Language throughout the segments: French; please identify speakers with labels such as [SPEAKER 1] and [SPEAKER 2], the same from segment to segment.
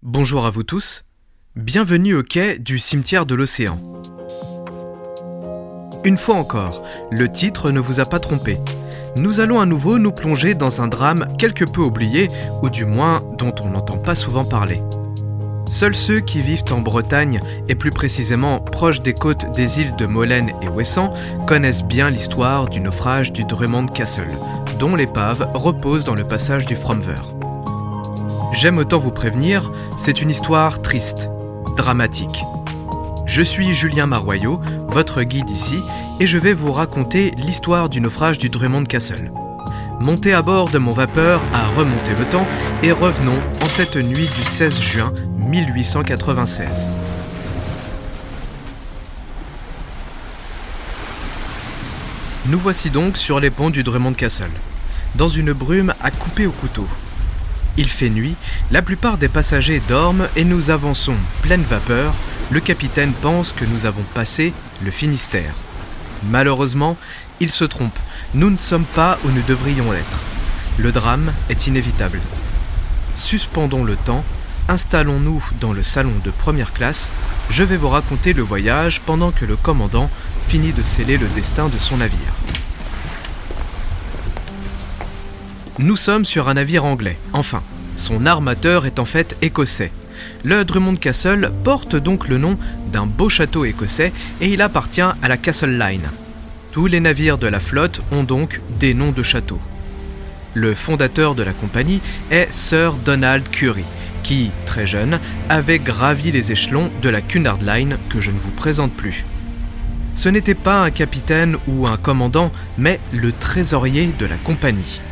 [SPEAKER 1] Bonjour à vous tous, bienvenue au quai du cimetière de l'océan. Une fois encore, le titre ne vous a pas trompé. Nous allons à nouveau nous plonger dans un drame quelque peu oublié, ou du moins dont on n'entend pas souvent parler. Seuls ceux qui vivent en Bretagne, et plus précisément proches des côtes des îles de Molène et Ouessant, connaissent bien l'histoire du naufrage du Drummond Castle, dont l'épave repose dans le passage du Fromver. J'aime autant vous prévenir, c'est une histoire triste, dramatique. Je suis Julien Maroyot, votre guide ici, et je vais vous raconter l'histoire du naufrage du Drummond Castle. Montez à bord de mon vapeur à remonter le temps et revenons en cette nuit du 16 juin 1896. Nous voici donc sur les ponts du Drummond Castle, dans une brume à couper au couteau. Il fait nuit, la plupart des passagers dorment et nous avançons, pleine vapeur. Le capitaine pense que nous avons passé le Finistère. Malheureusement, il se trompe. Nous ne sommes pas où nous devrions l'être. Le drame est inévitable. Suspendons le temps, installons-nous dans le salon de première classe. Je vais vous raconter le voyage pendant que le commandant finit de sceller le destin de son navire. Nous sommes sur un navire anglais, enfin. Son armateur est en fait écossais. Le Drummond Castle porte donc le nom d'un beau château écossais et il appartient à la Castle Line. Tous les navires de la flotte ont donc des noms de châteaux. Le fondateur de la compagnie est Sir Donald Currie, qui, très jeune, avait gravi les échelons de la Cunard Line que je ne vous présente plus. Ce n'était pas un capitaine ou un commandant, mais le trésorier de la compagnie.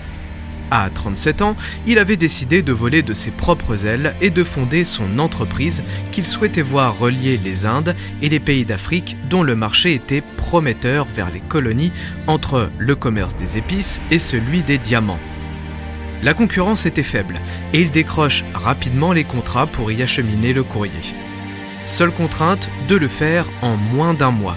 [SPEAKER 1] À 37 ans, il avait décidé de voler de ses propres ailes et de fonder son entreprise qu'il souhaitait voir relier les Indes et les pays d'Afrique dont le marché était prometteur vers les colonies entre le commerce des épices et celui des diamants. La concurrence était faible et il décroche rapidement les contrats pour y acheminer le courrier. Seule contrainte, de le faire en moins d'un mois.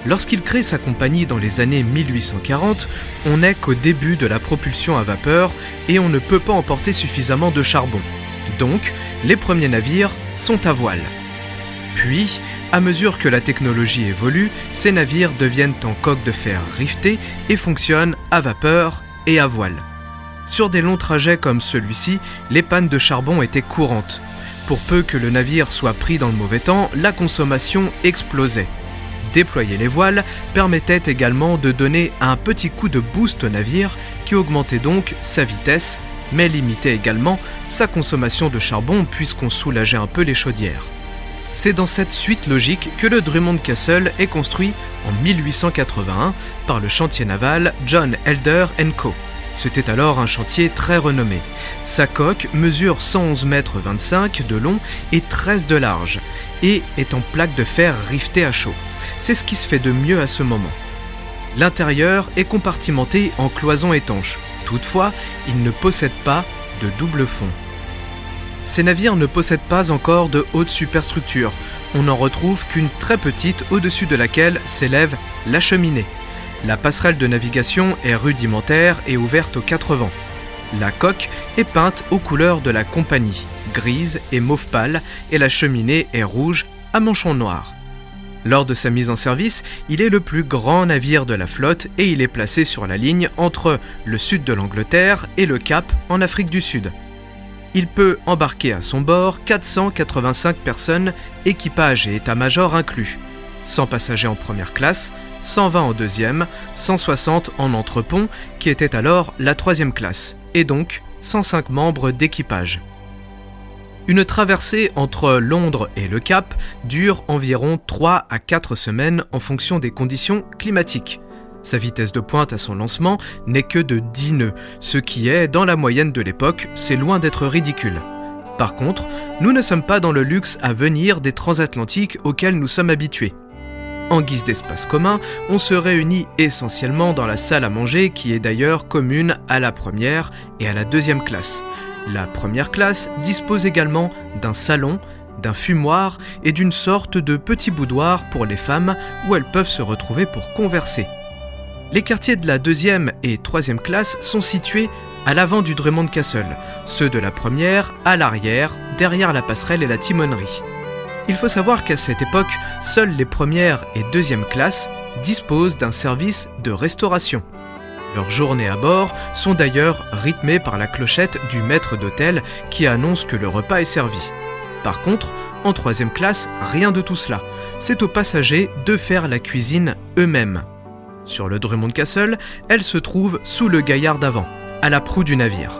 [SPEAKER 1] Lorsqu'il crée sa compagnie dans les années 1840, on n'est qu'au début de la propulsion à vapeur et on ne peut pas emporter suffisamment de charbon. Donc, les premiers navires sont à voile. Puis, à mesure que la technologie évolue, ces navires deviennent en coque de fer rivetée et fonctionnent à vapeur et à voile. Sur des longs trajets comme celui-ci, les pannes de charbon étaient courantes. Pour peu que le navire soit pris dans le mauvais temps, la consommation explosait. Déployer les voiles permettait également de donner un petit coup de boost au navire qui augmentait donc sa vitesse, mais limitait également sa consommation de charbon puisqu'on soulageait un peu les chaudières. C'est dans cette suite logique que le Drummond Castle est construit en 1881 par le chantier naval John Elder & Co. C'était alors un chantier très renommé. Sa coque mesure 111,25 mètres de long et 13 de large et est en plaque de fer rivetée à chaud. C'est ce qui se fait de mieux à ce moment. L'intérieur est compartimenté en cloisons étanches. Toutefois, il ne possède pas de double fond. Ces navires ne possèdent pas encore de haute superstructure. On n'en retrouve qu'une très petite au-dessus de laquelle s'élève la cheminée. La passerelle de navigation est rudimentaire et ouverte aux 4 vents. La coque est peinte aux couleurs de la compagnie, grise et mauve pâle, et la cheminée est rouge à manchon noir. Lors de sa mise en service, il est le plus grand navire de la flotte et il est placé sur la ligne entre le sud de l'Angleterre et le Cap en Afrique du Sud. Il peut embarquer à son bord 485 personnes, équipage et état-major inclus. 100 passagers en première classe, 120 en deuxième, 160 en entrepont, qui était alors la troisième classe, et donc 105 membres d'équipage. Une traversée entre Londres et le Cap dure environ 3 à 4 semaines en fonction des conditions climatiques. Sa vitesse de pointe à son lancement n'est que de 10 nœuds, ce qui est, dans la moyenne de l'époque, c'est loin d'être ridicule. Par contre, nous ne sommes pas dans le luxe à venir des transatlantiques auxquels nous sommes habitués. En guise d'espace commun, on se réunit essentiellement dans la salle à manger qui est d'ailleurs commune à la première et à la deuxième classe. La première classe dispose également d'un salon, d'un fumoir et d'une sorte de petit boudoir pour les femmes où elles peuvent se retrouver pour converser. Les quartiers de la deuxième et troisième classe sont situés à l'avant du Drummond Castle, ceux de la première à l'arrière, derrière la passerelle et la timonerie. Il faut savoir qu'à cette époque, seules les premières et deuxièmes classes disposent d'un service de restauration. Leurs journées à bord sont d'ailleurs rythmées par la clochette du maître d'hôtel qui annonce que le repas est servi. Par contre, en troisième classe, rien de tout cela. C'est aux passagers de faire la cuisine eux-mêmes. Sur le Drummond Castle, elle se trouve sous le gaillard d'avant, à la proue du navire.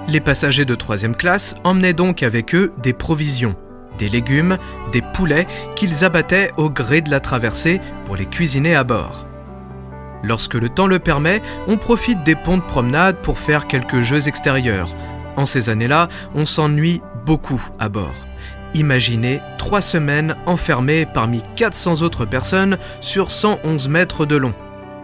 [SPEAKER 1] Les passagers de troisième classe emmenaient donc avec eux des provisions, des légumes, des poulets qu'ils abattaient au gré de la traversée pour les cuisiner à bord. Lorsque le temps le permet, on profite des ponts de promenade pour faire quelques jeux extérieurs. En ces années-là, on s'ennuie beaucoup à bord. Imaginez 3 semaines enfermées parmi 400 autres personnes sur 111 mètres de long.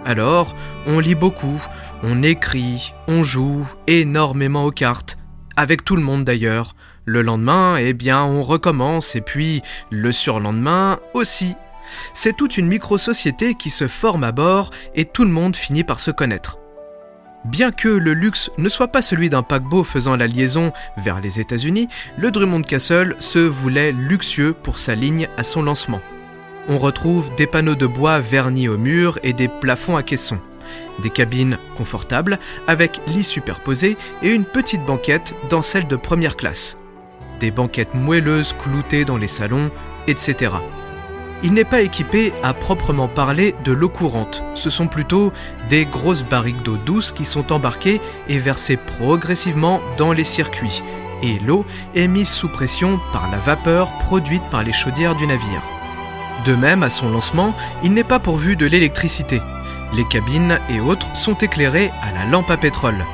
[SPEAKER 1] Alors, on lit beaucoup, on écrit, on joue énormément aux cartes, avec tout le monde d'ailleurs. Le lendemain, on recommence et puis le surlendemain aussi. C'est toute une micro-société qui se forme à bord et tout le monde finit par se connaître. Bien que le luxe ne soit pas celui d'un paquebot faisant la liaison vers les États-Unis, le Drummond Castle se voulait luxueux pour sa ligne à son lancement. On retrouve des panneaux de bois vernis au mur et des plafonds à caissons, des cabines confortables avec lits superposés et une petite banquette dans celle de première classe, des banquettes moelleuses cloutées dans les salons, etc. Il n'est pas équipé à proprement parler de l'eau courante, ce sont plutôt des grosses barriques d'eau douce qui sont embarquées et versées progressivement dans les circuits, et l'eau est mise sous pression par la vapeur produite par les chaudières du navire. De même, à son lancement, il n'est pas pourvu de l'électricité. Les cabines et autres sont éclairées à la lampe à pétrole.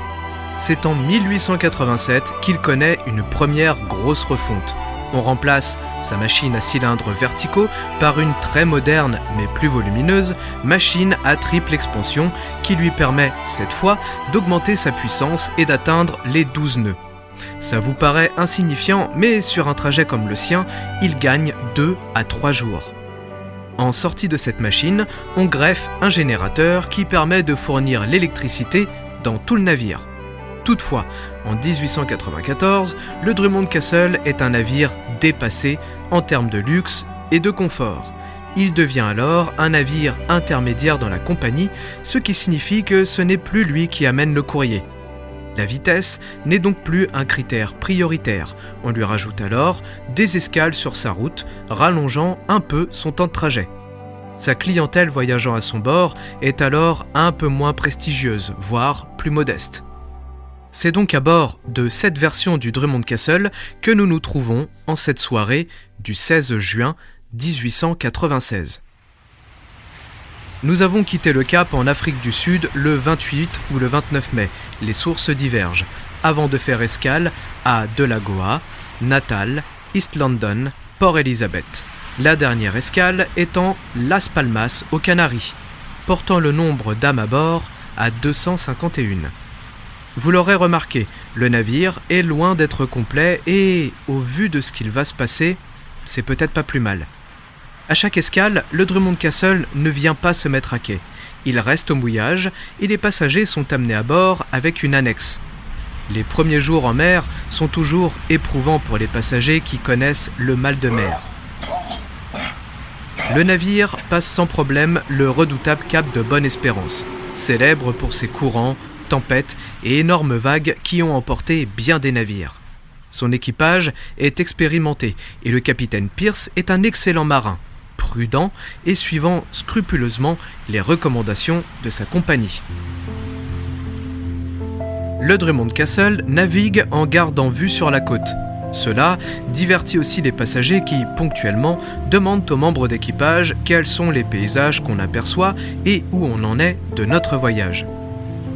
[SPEAKER 1] C'est en 1887 qu'il connaît une première grosse refonte. On remplace sa machine à cylindres verticaux par une très moderne mais plus volumineuse machine à triple expansion qui lui permet, cette fois, d'augmenter sa puissance et d'atteindre les 12 nœuds. Ça vous paraît insignifiant, mais sur un trajet comme le sien, il gagne 2 à 3 jours. En sortie de cette machine, on greffe un générateur qui permet de fournir l'électricité dans tout le navire. Toutefois, en 1894, le Drummond Castle est un navire dépassé en termes de luxe et de confort. Il devient alors un navire intermédiaire dans la compagnie, ce qui signifie que ce n'est plus lui qui amène le courrier. La vitesse n'est donc plus un critère prioritaire. On lui rajoute alors des escales sur sa route, rallongeant un peu son temps de trajet. Sa clientèle voyageant à son bord est alors un peu moins prestigieuse, voire plus modeste. C'est donc à bord de cette version du Drummond Castle que nous nous trouvons en cette soirée du 16 juin 1896. Nous avons quitté le Cap en Afrique du Sud le 28 ou le 29 mai, les sources divergent, avant de faire escale à Delagoa, Natal, East London, Port Elizabeth. La dernière escale étant Las Palmas aux Canaries, portant le nombre d'âmes à bord à 251. Vous l'aurez remarqué, le navire est loin d'être complet et, au vu de ce qu'il va se passer, c'est peut-être pas plus mal. À chaque escale, le Drummond Castle ne vient pas se mettre à quai. Il reste au mouillage et les passagers sont amenés à bord avec une annexe. Les premiers jours en mer sont toujours éprouvants pour les passagers qui connaissent le mal de mer. Le navire passe sans problème le redoutable cap de Bonne-Espérance, célèbre pour ses courants, tempêtes et énormes vagues qui ont emporté bien des navires. Son équipage est expérimenté et le capitaine Pierce est un excellent marin, prudent et suivant scrupuleusement les recommandations de sa compagnie. Le Drummond Castle navigue en gardant vue sur la côte. Cela divertit aussi les passagers qui, ponctuellement, demandent aux membres d'équipage quels sont les paysages qu'on aperçoit et où on en est de notre voyage.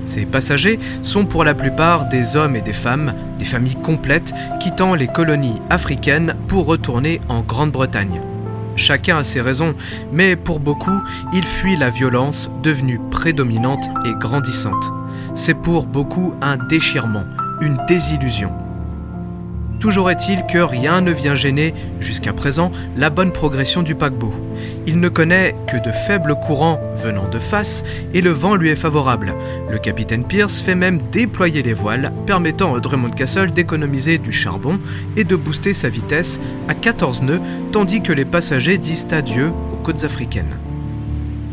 [SPEAKER 1] Ces passagers sont pour la plupart des hommes et des familles complètes quittant les colonies africaines pour retourner en Grande-Bretagne. Chacun a ses raisons, mais pour beaucoup, ils fuient la violence devenue prédominante et grandissante. C'est pour beaucoup un déchirement, une désillusion. Toujours est-il que rien ne vient gêner, jusqu'à présent, la bonne progression du paquebot. Il ne connaît que de faibles courants venant de face et le vent lui est favorable. Le capitaine Pierce fait même déployer les voiles, permettant à Drummond Castle d'économiser du charbon et de booster sa vitesse à 14 nœuds, tandis que les passagers disent adieu aux côtes africaines.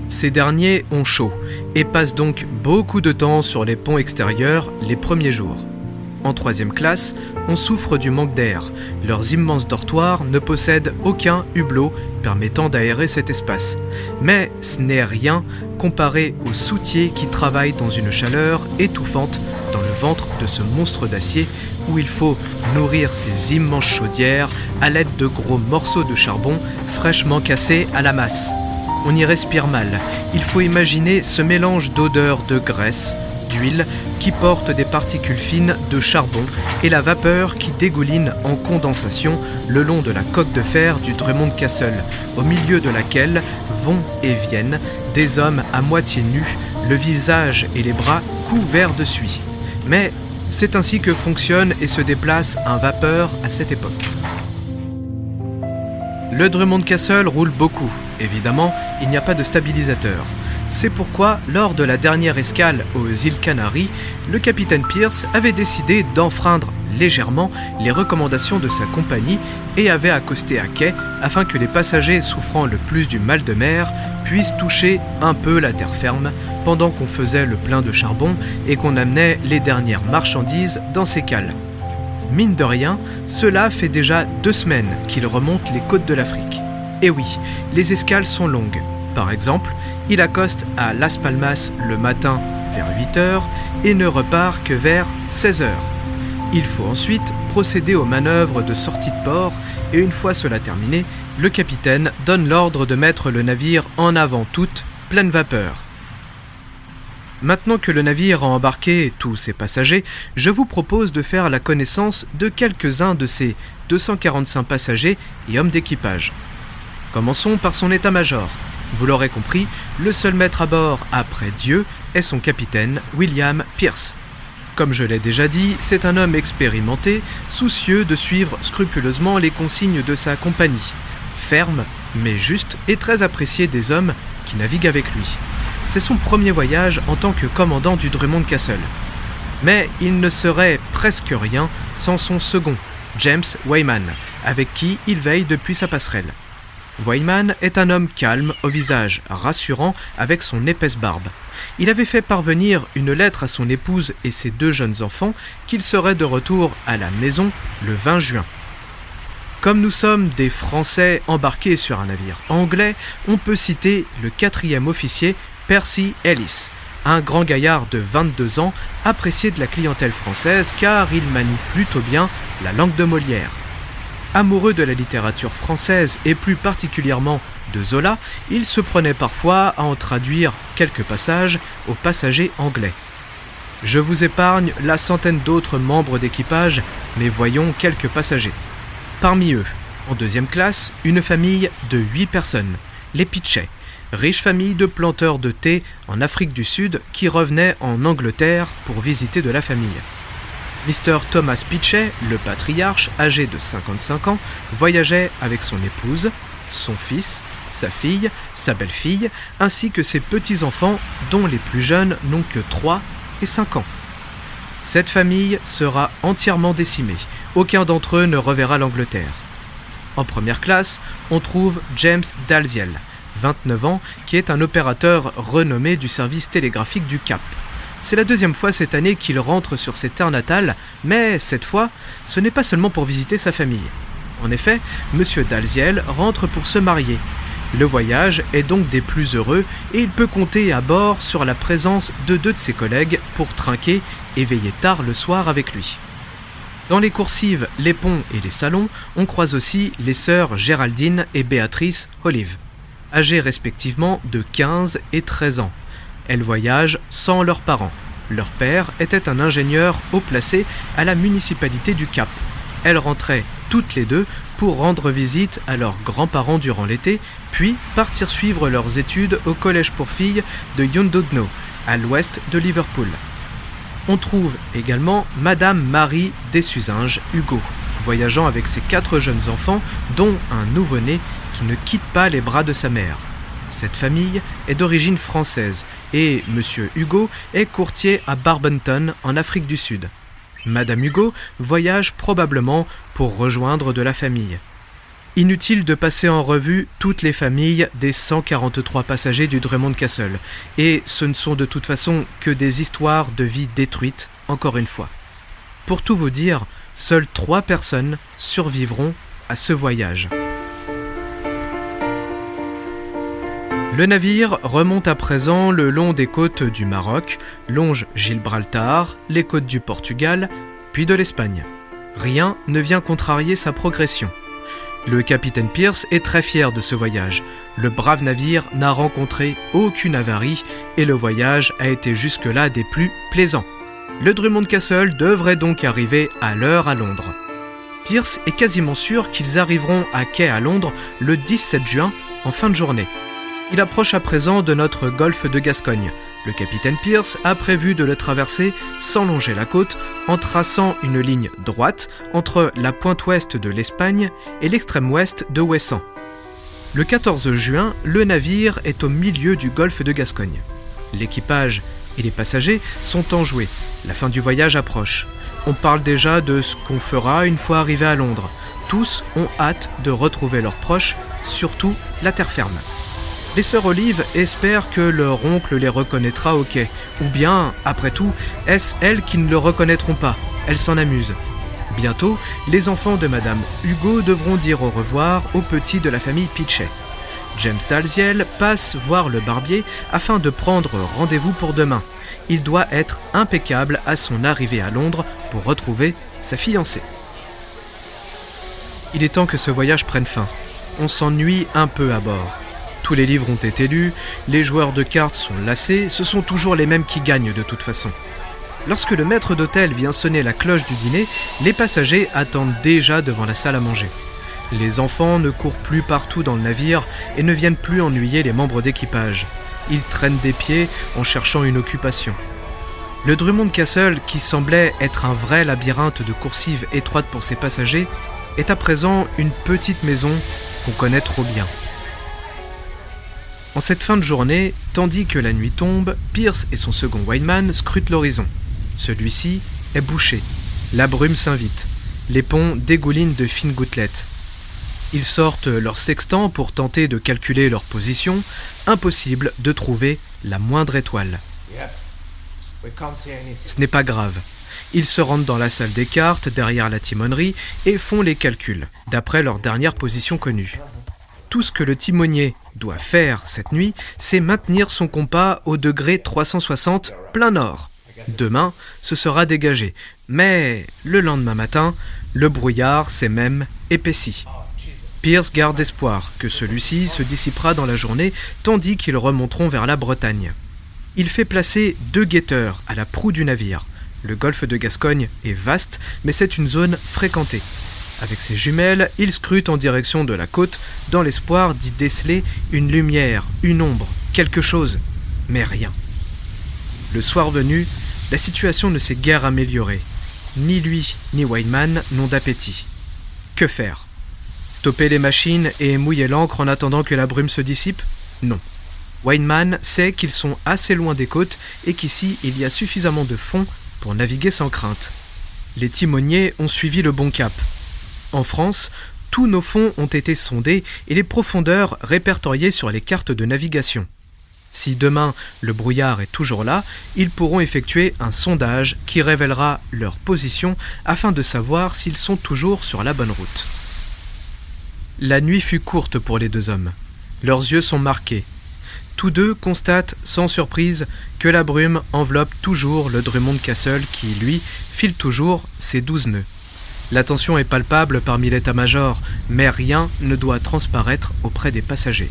[SPEAKER 1] Ces derniers ont chaud et passent donc beaucoup de temps sur les ponts extérieurs les premiers jours. En 3e classe, on souffre du manque d'air. Leurs immenses dortoirs ne possèdent aucun hublot permettant d'aérer cet espace. Mais ce n'est rien comparé aux soutiers qui travaillent dans une chaleur étouffante dans le ventre de ce monstre d'acier où il faut nourrir ces immenses chaudières à l'aide de gros morceaux de charbon fraîchement cassés à la masse. On y respire mal. Il faut imaginer ce mélange d'odeurs de graisse, d'huile qui porte des particules fines de charbon et la vapeur qui dégouline en condensation le long de la coque de fer du Drummond Castle, au milieu de laquelle vont et viennent des hommes à moitié nus, le visage et les bras couverts de suie. Mais c'est ainsi que fonctionne et se déplace un vapeur à cette époque. Le Drummond Castle roule beaucoup. Évidemment, il n'y a pas de stabilisateur. C'est pourquoi, lors de la dernière escale aux îles Canaries, le capitaine Pierce avait décidé d'enfreindre légèrement les recommandations de sa compagnie et avait accosté à quai afin que les passagers souffrant le plus du mal de mer puissent toucher un peu la terre ferme pendant qu'on faisait le plein de charbon et qu'on amenait les dernières marchandises dans ces cales. Mine de rien, cela fait déjà 2 semaines qu'il remonte les côtes de l'Afrique. Et oui, les escales sont longues. Par exemple, il accoste à Las Palmas le matin vers 8h et ne repart que vers 16h. Il faut ensuite procéder aux manœuvres de sortie de port et une fois cela terminé, le capitaine donne l'ordre de mettre le navire en avant toute, pleine vapeur. Maintenant que le navire a embarqué tous ses passagers, je vous propose de faire la connaissance de quelques-uns de ces 245 passagers et hommes d'équipage. Commençons par son état-major. Vous l'aurez compris, le seul maître à bord après Dieu est son capitaine, William Pierce. Comme je l'ai déjà dit, c'est un homme expérimenté, soucieux de suivre scrupuleusement les consignes de sa compagnie. Ferme, mais juste et très apprécié des hommes qui naviguent avec lui. C'est son premier voyage en tant que commandant du Drummond Castle. Mais il ne serait presque rien sans son second, James Wayman, avec qui il veille depuis sa passerelle. Wayman est un homme calme, au visage rassurant, avec son épaisse barbe. Il avait fait parvenir une lettre à son épouse et ses 2 jeunes enfants qu'il serait de retour à la maison le 20 juin. Comme nous sommes des Français embarqués sur un navire anglais, on peut citer le 4e officier Percy Ellis, un grand gaillard de 22 ans, apprécié de la clientèle française car il manie plutôt bien la langue de Molière. Amoureux de la littérature française et plus particulièrement de Zola, il se prenait parfois à en traduire quelques passages aux passagers anglais. Je vous épargne la centaine d'autres membres d'équipage, mais voyons quelques passagers. Parmi eux, en 2e classe, une famille de 8 personnes, les Pitchey, riche famille de planteurs de thé en Afrique du Sud qui revenaient en Angleterre pour visiter de la famille. Mr. Thomas Pitchey, le patriarche, âgé de 55 ans, voyageait avec son épouse, son fils, sa fille, sa belle-fille, ainsi que ses petits-enfants dont les plus jeunes n'ont que 3 et 5 ans. Cette famille sera entièrement décimée. Aucun d'entre eux ne reverra l'Angleterre. En 1re classe, on trouve James Dalziel, 29 ans, qui est un opérateur renommé du service télégraphique du Cap. C'est la 2e fois cette année qu'il rentre sur ses terres natales, mais cette fois, ce n'est pas seulement pour visiter sa famille. En effet, M. Dalziel rentre pour se marier. Le voyage est donc des plus heureux et il peut compter à bord sur la présence de 2 de ses collègues pour trinquer et veiller tard le soir avec lui. Dans les coursives, les ponts et les salons, on croise aussi les sœurs Géraldine et Béatrice Olive, âgées respectivement de 15 et 13 ans. Elles voyagent sans leurs parents. Leur père était un ingénieur haut placé à la municipalité du Cap. Elles rentraient toutes les 2 pour rendre visite à leurs grands-parents durant l'été, puis partir suivre leurs études au collège pour filles de Llandudno, à l'ouest de Liverpool. On trouve également Madame Marie Dessuzinges Hugo, voyageant avec ses 4 jeunes enfants, dont un nouveau-né qui ne quitte pas les bras de sa mère. Cette famille est d'origine française et Monsieur Hugo est courtier à Barbenton, en Afrique du Sud. Madame Hugo voyage probablement pour rejoindre de la famille. Inutile de passer en revue toutes les familles des 143 passagers du Drummond Castle, et ce ne sont de toute façon que des histoires de vie détruites, encore une fois. Pour tout vous dire, seules 3 personnes survivront à ce voyage. Le navire remonte à présent le long des côtes du Maroc, longe Gibraltar, les côtes du Portugal, puis de l'Espagne. Rien ne vient contrarier sa progression. Le capitaine Pierce est très fier de ce voyage. Le brave navire n'a rencontré aucune avarie et le voyage a été jusque-là des plus plaisants. Le Drummond Castle devrait donc arriver à l'heure à Londres. Pierce est quasiment sûr qu'ils arriveront à quai à Londres le 17 juin en fin de journée. Il approche à présent de notre golfe de Gascogne. Le capitaine Pierce a prévu de le traverser sans longer la côte en traçant une ligne droite entre la pointe ouest de l'Espagne et l'extrême ouest de Ouessant. Le 14 juin, le navire est au milieu du golfe de Gascogne. L'équipage et les passagers sont enjoués. La fin du voyage approche. On parle déjà de ce qu'on fera une fois arrivé à Londres. Tous ont hâte de retrouver leurs proches, surtout la terre ferme. Les sœurs Olive espèrent que leur oncle les reconnaîtra au quai. Ou bien, après tout, est-ce elles qui ne le reconnaîtront pas? Elles s'en amusent. Bientôt, les enfants de Madame Hugo devront dire au revoir aux petits de la famille Pitchet. James Dalziel passe voir le barbier afin de prendre rendez-vous pour demain. Il doit être impeccable à son arrivée à Londres pour retrouver sa fiancée. Il est temps que ce voyage prenne fin. On s'ennuie un peu à bord. Tous les livres ont été lus, les joueurs de cartes sont lassés, ce sont toujours les mêmes qui gagnent de toute façon. Lorsque le maître d'hôtel vient sonner la cloche du dîner, les passagers attendent déjà devant la salle à manger. Les enfants ne courent plus partout dans le navire et ne viennent plus ennuyer les membres d'équipage. Ils traînent des pieds en cherchant une occupation. Le Drummond Castle, qui semblait être un vrai labyrinthe de coursives étroites pour ses passagers, est à présent une petite maison qu'on connaît trop bien. En cette fin de journée, tandis que la nuit tombe, Pierce et son second Windman scrutent l'horizon. Celui-ci est bouché. La brume s'invite. Les ponts dégoulinent de fines gouttelettes. Ils sortent leur sextant pour tenter de calculer leur position. Impossible de trouver la moindre étoile. Ce n'est pas grave. Ils se rendent dans la salle des cartes, derrière la timonerie, et font les calculs, d'après leur dernière position connue. Tout ce que le timonier doit faire cette nuit, c'est maintenir son compas au degré 360 plein nord. Demain, ce sera dégagé, mais le lendemain matin, le brouillard s'est même épaissi. Pierce garde espoir que celui-ci se dissipera dans la journée, tandis qu'ils remonteront vers la Bretagne. Il fait placer 2 guetteurs à la proue du navire. Le golfe de Gascogne est vaste, mais c'est une zone fréquentée. Avec ses jumelles, il scrute en direction de la côte, dans l'espoir d'y déceler une lumière, une ombre, quelque chose, mais rien. Le soir venu, la situation ne s'est guère améliorée. Ni lui, ni Windman n'ont d'appétit. Que faire? Stopper les machines et mouiller l'ancre en attendant que la brume se dissipe? Non. Windman sait qu'ils sont assez loin des côtes et qu'ici il y a suffisamment de fond pour naviguer sans crainte. Les timoniers ont suivi le bon cap. En France, tous nos fonds ont été sondés et les profondeurs répertoriées sur les cartes de navigation. Si demain le brouillard est toujours là, ils pourront effectuer un sondage qui révélera leur position afin de savoir s'ils sont toujours sur la bonne route. La nuit fut courte pour les 2 hommes. Leurs yeux sont marqués. Tous deux constatent sans surprise que la brume enveloppe toujours le Drummond Castle qui, lui, file toujours ses 12 nœuds. La tension est palpable parmi l'état-major, mais rien ne doit transparaître auprès des passagers.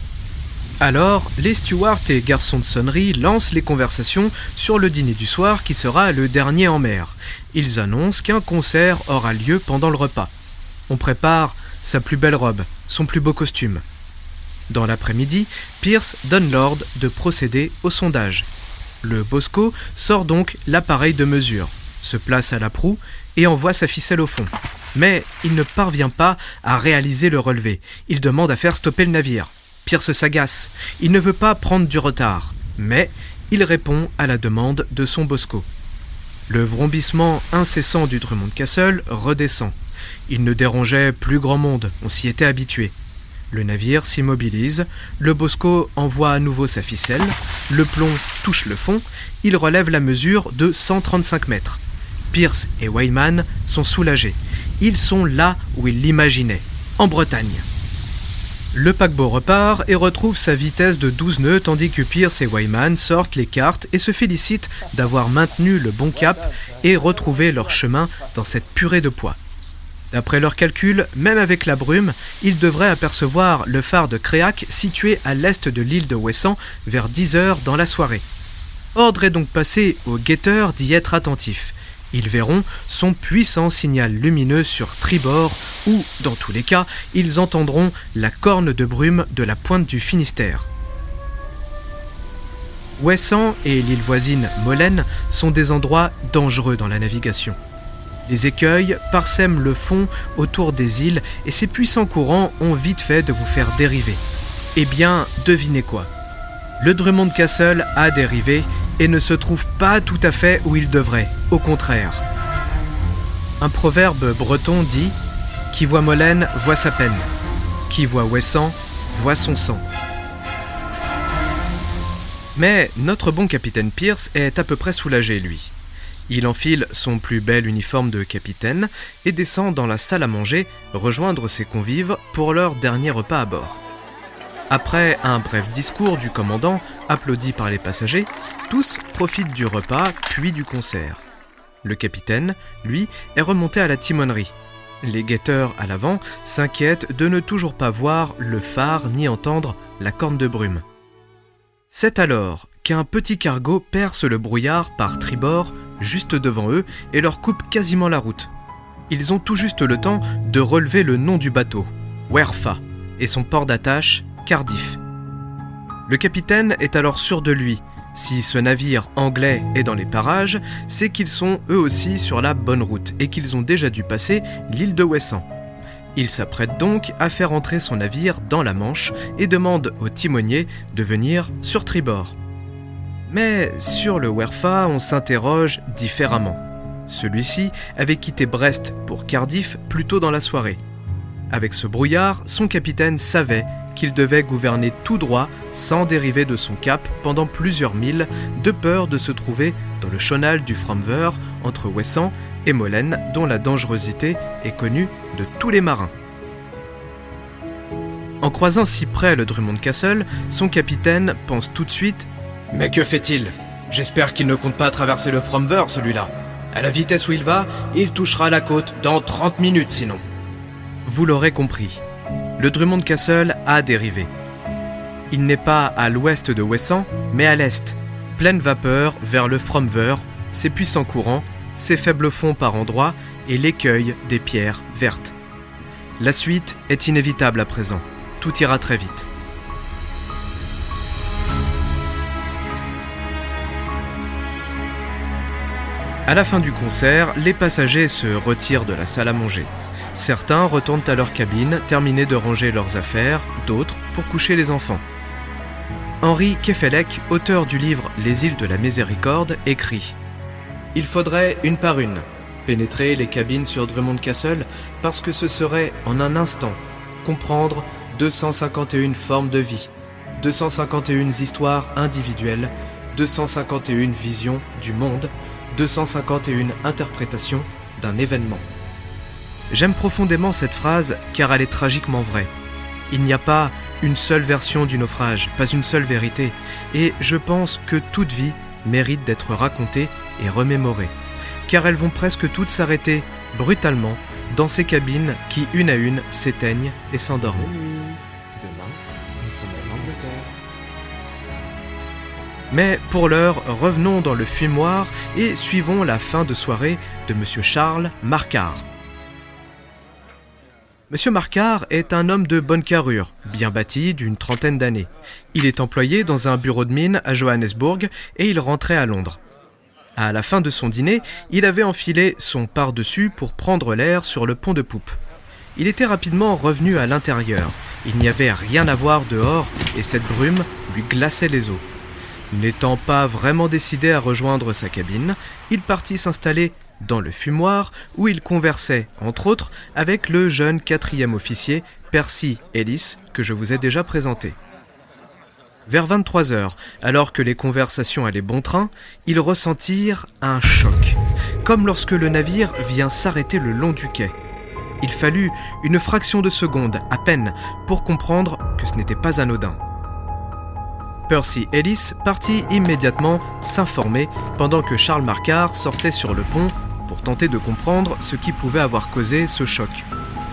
[SPEAKER 1] Alors, les stewards et garçons de sonnerie lancent les conversations sur le dîner du soir qui sera le dernier en mer. Ils annoncent qu'un concert aura lieu pendant le repas. On prépare sa plus belle robe, son plus beau costume. Dans l'après-midi, Pierce donne l'ordre de procéder au sondage. Le Bosco sort donc l'appareil de mesure, se place à la proue et envoie sa ficelle au fond. Mais il ne parvient pas à réaliser le relevé. Il demande à faire stopper le navire. Pierce s'agace. Il ne veut pas prendre du retard. Mais il répond à la demande de son Bosco. Le vrombissement incessant du Drummond Castle redescend. Il ne dérangeait plus grand monde, on s'y était habitué. Le navire s'immobilise, le Bosco envoie à nouveau sa ficelle, le plomb touche le fond, il relève la mesure de 135 mètres. Pierce et Weyman sont soulagés. Ils sont là où ils l'imaginaient, en Bretagne. Le paquebot repart et retrouve sa vitesse de 12 nœuds tandis que Pierce et Weyman sortent les cartes et se félicitent d'avoir maintenu le bon cap et retrouvé leur chemin dans cette purée de poids. D'après leurs calculs, même avec la brume, ils devraient apercevoir le phare de Créac situé à l'est de l'île de Ouessant vers 10h dans la soirée. Ordre est donc passé aux guetteurs d'y être attentifs. Ils verront son puissant signal lumineux sur tribord ou, dans tous les cas, ils entendront la corne de brume de la pointe du Finistère. Ouessant et l'île voisine Molène sont des endroits dangereux dans la navigation. Les écueils parsèment le fond autour des îles et ces puissants courants ont vite fait de vous faire dériver. Eh bien, devinez quoi ? Le Drummond Castle a dérivé et ne se trouve pas tout à fait où il devrait, au contraire. Un proverbe breton dit « Qui voit Molène voit sa peine, qui voit Ouessant voit son sang ». Mais notre bon capitaine Pierce est à peu près soulagé, lui. Il enfile son plus bel uniforme de capitaine et descend dans la salle à manger rejoindre ses convives pour leur dernier repas à bord. Après un bref discours du commandant, applaudi par les passagers, tous profitent du repas puis du concert. Le capitaine, lui, est remonté à la timonerie. Les guetteurs à l'avant s'inquiètent de ne toujours pas voir le phare ni entendre la corne de brume. C'est alors qu'un petit cargo perce le brouillard par tribord juste devant eux et leur coupe quasiment la route. Ils ont tout juste le temps de relever le nom du bateau, Werfa, et son port d'attache, Cardiff. Le capitaine est alors sûr de lui. Si ce navire anglais est dans les parages, c'est qu'ils sont eux aussi sur la bonne route et qu'ils ont déjà dû passer l'île de Ouessant. Il s'apprête donc à faire entrer son navire dans la Manche et demande au timonier de venir sur tribord. Mais sur le Werfa, on s'interroge différemment. Celui-ci avait quitté Brest pour Cardiff plus tôt dans la soirée. Avec ce brouillard, son capitaine savait qu'il devait gouverner tout droit sans dériver de son cap pendant plusieurs milles, de peur de se trouver dans le chenal du Framver entre Ouessant et Molène, dont la dangerosité est connue de tous les marins. En croisant si près le Drummond Castle, son capitaine pense tout de suite « Mais que fait-il ? J'espère qu'il ne compte pas traverser le Framver, celui-là. À la vitesse où il va, il touchera la côte dans 30 minutes sinon. » Vous l'aurez compris, le Drummond Castle a dérivé. Il n'est pas à l'ouest de Ouessant, mais à l'est, pleine vapeur vers le Framver, ses puissants courants, ses faibles fonds par endroits et l'écueil des pierres vertes. La suite est inévitable à présent, tout ira très vite. À la fin du concert, les passagers se retirent de la salle à manger. Certains retournent à leur cabine, terminer de ranger leurs affaires, d'autres pour coucher les enfants. Henri Kefelec, auteur du livre Les îles de la Miséricorde, écrit « Il faudrait, une par une, pénétrer les cabines sur Drummond Castle parce que ce serait, en un instant, comprendre 251 formes de vie, 251 histoires individuelles, 251 visions du monde, 251 interprétations d'un événement. » J'aime profondément cette phrase car elle est tragiquement vraie. Il n'y a pas une seule version du naufrage, pas une seule vérité, et je pense que toute vie mérite d'être racontée et remémorée, car elles vont presque toutes s'arrêter brutalement dans ces cabines qui, une à une, s'éteignent et s'endorment.
[SPEAKER 2] Demain, nous sommes en Angleterre.
[SPEAKER 1] Mais pour l'heure, revenons dans le fumoir et suivons la fin de soirée de Monsieur Charles Marquard. Monsieur Marquard est un homme de bonne carrure, bien bâti, d'une trentaine d'années. Il est employé dans un bureau de mine à Johannesburg et il rentrait à Londres. À la fin de son dîner, il avait enfilé son par-dessus pour prendre l'air sur le pont de poupe. Il était rapidement revenu à l'intérieur. Il n'y avait rien à voir dehors et cette brume lui glaçait les os. N'étant pas vraiment décidé à rejoindre sa cabine, il partit s'installer dans le fumoir où il conversait, entre autres, avec le jeune 4e officier Percy Ellis que je vous ai déjà présenté. Vers 23h, alors que les conversations allaient bon train, ils ressentirent un choc, comme lorsque le navire vient s'arrêter le long du quai. Il fallut une fraction de seconde, à peine, pour comprendre que ce n'était pas anodin. Percy Ellis partit immédiatement s'informer pendant que Charles Marquard sortait sur le pont pour tenter de comprendre ce qui pouvait avoir causé ce choc.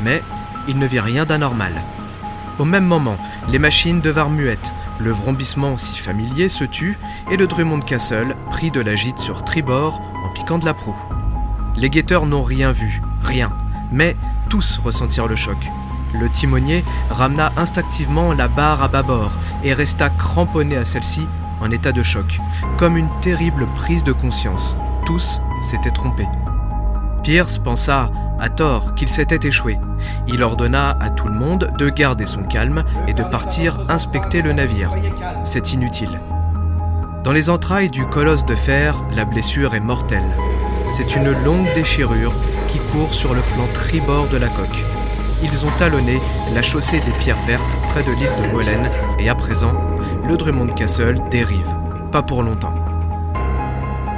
[SPEAKER 1] Mais il ne vit rien d'anormal. Au même moment, les machines devinrent muettes. Le vrombissement si familier se tut et le Drummond Castle prit de la gîte sur tribord en piquant de la proue. Les guetteurs n'ont rien vu, rien, mais tous ressentirent le choc. Le timonier ramena instinctivement la barre à bâbord et resta cramponné à celle-ci en état de choc, comme une terrible prise de conscience. Tous s'étaient trompés. Pierce pensa, à tort, qu'il s'était échoué. Il ordonna à tout le monde de garder son calme et de partir inspecter le navire. C'est inutile. Dans les entrailles du colosse de fer, la blessure est mortelle. C'est une longue déchirure qui court sur le flanc tribord de la coque. Ils ont talonné la chaussée des Pierres Vertes près de l'île de Molène et à présent, le Drummond Castle dérive. Pas pour longtemps.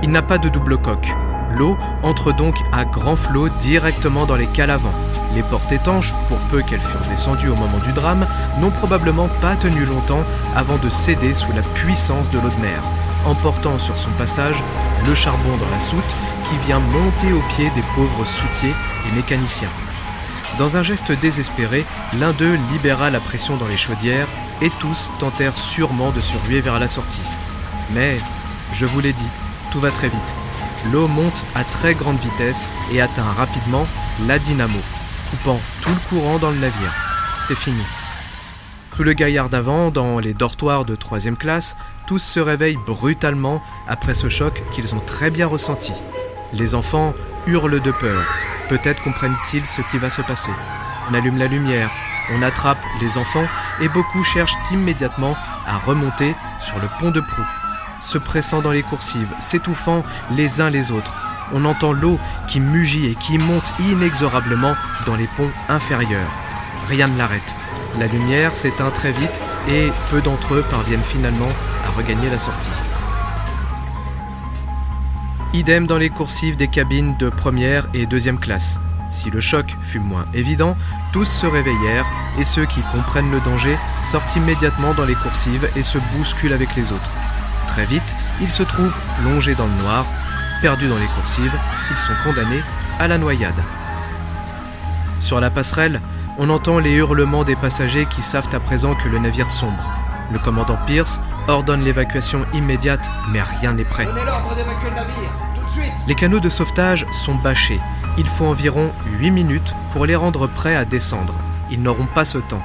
[SPEAKER 1] Il n'a pas de double coque. L'eau entre donc à grand flot directement dans les cales avant. Les portes étanches, pour peu qu'elles furent descendues au moment du drame, n'ont probablement pas tenu longtemps avant de céder sous la puissance de l'eau de mer, emportant sur son passage le charbon dans la soute qui vient monter aux pieds des pauvres soutiers et mécaniciens. Dans un geste désespéré, l'un d'eux libéra la pression dans les chaudières et tous tentèrent sûrement de se ruer vers la sortie. Mais, je vous l'ai dit, tout va très vite. L'eau monte à très grande vitesse et atteint rapidement la dynamo, coupant tout le courant dans le navire. C'est fini. Sous le gaillard d'avant, dans les dortoirs de 3e classe, tous se réveillent brutalement après ce choc qu'ils ont très bien ressenti. Les enfants hurlent de peur. Peut-être comprennent-ils ce qui va se passer. On allume la lumière, on attrape les enfants et beaucoup cherchent immédiatement à remonter sur le pont de proue. Se pressant dans les coursives, s'étouffant les uns les autres. On entend l'eau qui mugit et qui monte inexorablement dans les ponts inférieurs. Rien ne l'arrête. La lumière s'éteint très vite et peu d'entre eux parviennent finalement à regagner la sortie. Idem dans les coursives des cabines de 1re et 2e classe. Si le choc fut moins évident, tous se réveillèrent et ceux qui comprennent le danger sortent immédiatement dans les coursives et se bousculent avec les autres. Très vite, ils se trouvent plongés dans le noir, perdus dans les coursives, ils sont condamnés à la noyade. Sur la passerelle, on entend les hurlements des passagers qui savent à présent que le navire sombre. Le commandant Pierce ordonne l'évacuation immédiate, mais rien n'est prêt.
[SPEAKER 3] Donnez l'ordre d'évacuer le navire, tout de suite.
[SPEAKER 1] Les canaux de sauvetage sont bâchés. Il faut environ 8 minutes pour les rendre prêts à descendre. Ils n'auront pas ce temps.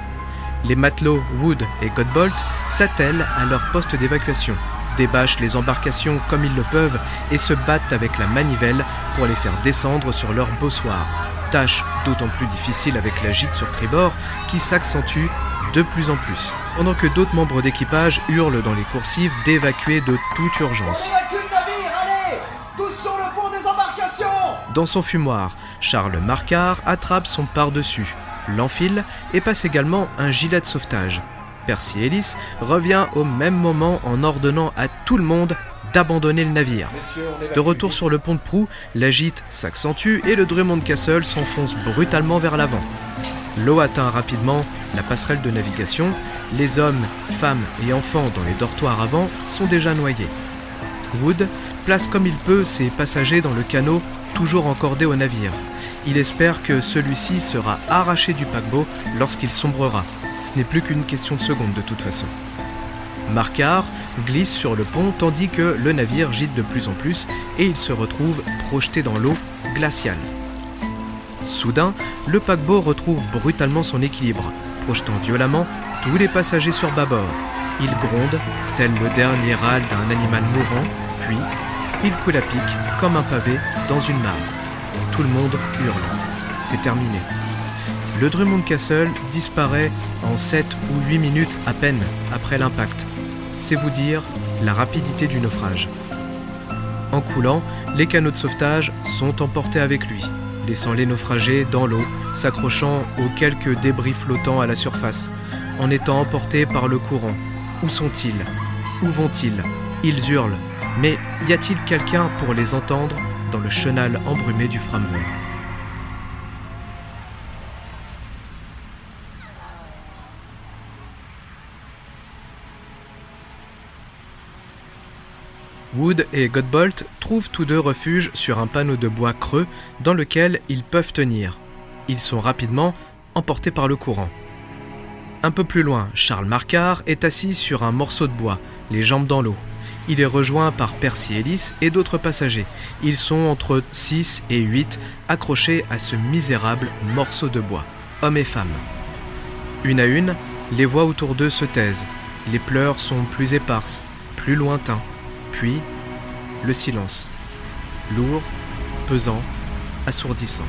[SPEAKER 1] Les matelots Wood et Godbolt s'attellent à leur poste d'évacuation, débâchent les embarcations comme ils le peuvent et se battent avec la manivelle pour les faire descendre sur leur bossoir. Tâche d'autant plus difficile avec la gîte sur tribord qui s'accentue de plus en plus, pendant que d'autres membres d'équipage hurlent dans les coursives d'évacuer de toute urgence.
[SPEAKER 3] On évacue le navire, allez! Tous sur le pont des embarcations!
[SPEAKER 1] Dans son fumoir, Charles Marquard attrape son par-dessus, l'enfile et passe également un gilet de sauvetage. Percy Ellis revient au même moment en ordonnant à tout le monde d'abandonner le navire. De retour sur le pont de proue, la gîte s'accentue et le Drummond Castle s'enfonce brutalement vers l'avant. L'eau atteint rapidement la passerelle de navigation. Les hommes, femmes et enfants dans les dortoirs avant sont déjà noyés. Wood place comme il peut ses passagers dans le canot toujours encordé au navire. Il espère que celui-ci sera arraché du paquebot lorsqu'il sombrera. Ce n'est plus qu'une question de secondes de toute façon. Marquard glisse sur le pont tandis que le navire gîte de plus en plus et il se retrouve projeté dans l'eau glaciale. Soudain, le paquebot retrouve brutalement son équilibre, projetant violemment tous les passagers sur bâbord. Il gronde, tel le dernier râle d'un animal mourant, puis il coule à pic, comme un pavé, dans une mare. Tout le monde hurle. C'est terminé. Le Drummond Castle disparaît en 7 ou 8 minutes à peine après l'impact. C'est vous dire la rapidité du naufrage. En coulant, les canots de sauvetage sont emportés avec lui, laissant les naufragés dans l'eau, s'accrochant aux quelques débris flottants à la surface, en étant emportés par le courant. Où sont-ils ? Où vont-ils ? Ils hurlent, mais y a-t-il quelqu'un pour les entendre dans le chenal embrumé du Framveur ? Wood et Godbolt trouvent tous deux refuge sur un panneau de bois creux dans lequel ils peuvent tenir. Ils sont rapidement emportés par le courant. Un peu plus loin, Charles Marquard est assis sur un morceau de bois, les jambes dans l'eau. Il est rejoint par Percy Ellis et d'autres passagers. Ils sont entre 6 et 8 accrochés à ce misérable morceau de bois, hommes et femmes. Une à une, les voix autour d'eux se taisent. Les pleurs sont plus éparses, plus lointains. Puis, le silence, lourd, pesant, assourdissant.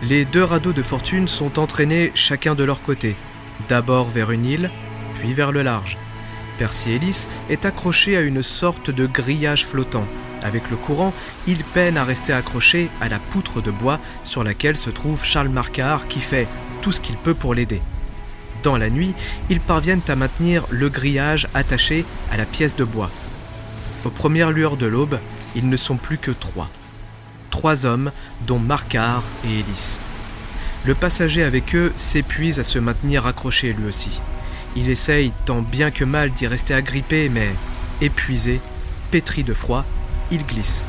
[SPEAKER 1] Les deux radeaux de fortune sont entraînés chacun de leur côté, d'abord vers une île, puis vers le large. Percy Ellis est accroché à une sorte de grillage flottant. Avec le courant, il peine à rester accroché à la poutre de bois sur laquelle se trouve Charles Marquard qui fait tout ce qu'il peut pour l'aider. Dans la nuit, ils parviennent à maintenir le grillage attaché à la pièce de bois. Aux premières lueurs de l'aube, ils ne sont plus que 3. 3 hommes, dont Marquard et Ellis. Le passager avec eux s'épuise à se maintenir accroché lui aussi. Il essaye tant bien que mal d'y rester agrippé, mais épuisé, pétri de froid, il glisse.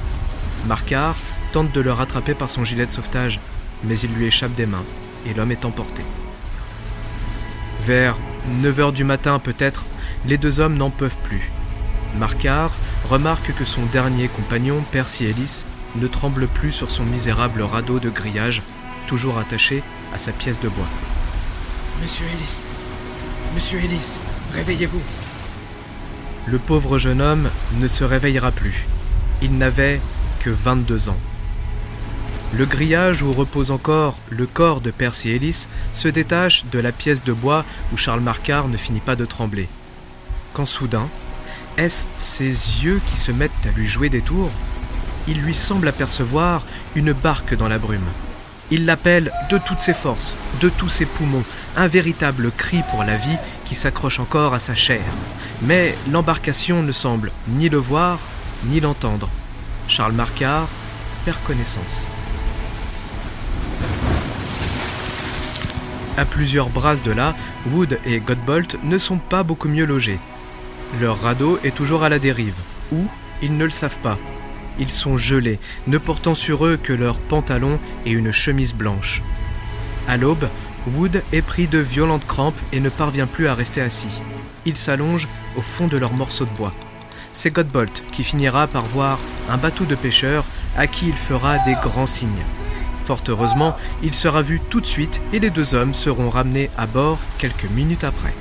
[SPEAKER 1] Marquard tente de le rattraper par son gilet de sauvetage, mais il lui échappe des mains et l'homme est emporté. Vers 9h du matin peut-être, les deux hommes n'en peuvent plus. Marquard remarque que son dernier compagnon, Percy Ellis, ne tremble plus sur son misérable radeau de grillage, toujours attaché à sa pièce de bois.
[SPEAKER 2] « Monsieur Ellis, réveillez-vous !»
[SPEAKER 1] Le pauvre jeune homme ne se réveillera plus. Il n'avait que 22 ans. Le grillage où repose encore le corps de Percy Ellis se détache de la pièce de bois où Charles Marquard ne finit pas de trembler. Quand soudain, est-ce ses yeux qui se mettent à lui jouer des tours ? Il lui semble apercevoir une barque dans la brume. Il l'appelle de toutes ses forces, de tous ses poumons, un véritable cri pour la vie qui s'accroche encore à sa chair. Mais l'embarcation ne semble ni le voir, ni l'entendre. Charles Marquard perd connaissance. À plusieurs brasses de là, Wood et Godbolt ne sont pas beaucoup mieux logés. Leur radeau est toujours à la dérive, ou ils ne le savent pas. Ils sont gelés, ne portant sur eux que leurs pantalons et une chemise blanche. À l'aube, Wood est pris de violentes crampes et ne parvient plus à rester assis. Il s'allonge au fond de leur morceau de bois. C'est Godbolt qui finira par voir un bateau de pêcheurs à qui il fera des grands signes. Fort heureusement, il sera vu tout de suite et les deux hommes seront ramenés à bord quelques minutes après.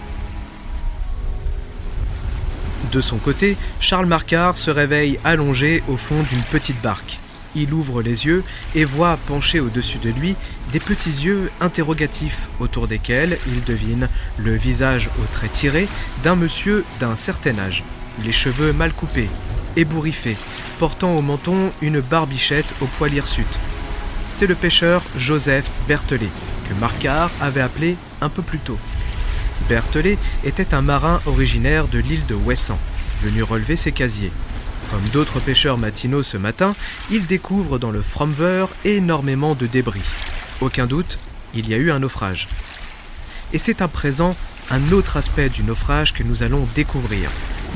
[SPEAKER 1] De son côté, Charles Marquard se réveille allongé au fond d'une petite barque. Il ouvre les yeux et voit penchés au-dessus de lui des petits yeux interrogatifs autour desquels il devine le visage aux traits tirés d'un monsieur d'un certain âge, les cheveux mal coupés, ébouriffés, portant au menton une barbichette au poil hirsute. C'est le pêcheur Joseph Berthollet, que Marquard avait appelé un peu plus tôt. Berthollet était un marin originaire de l'île de Ouessant, venu relever ses casiers. Comme d'autres pêcheurs matinaux ce matin, il découvre dans le Framveur énormément de débris. Aucun doute, il y a eu un naufrage. Et c'est à présent un autre aspect du naufrage que nous allons découvrir,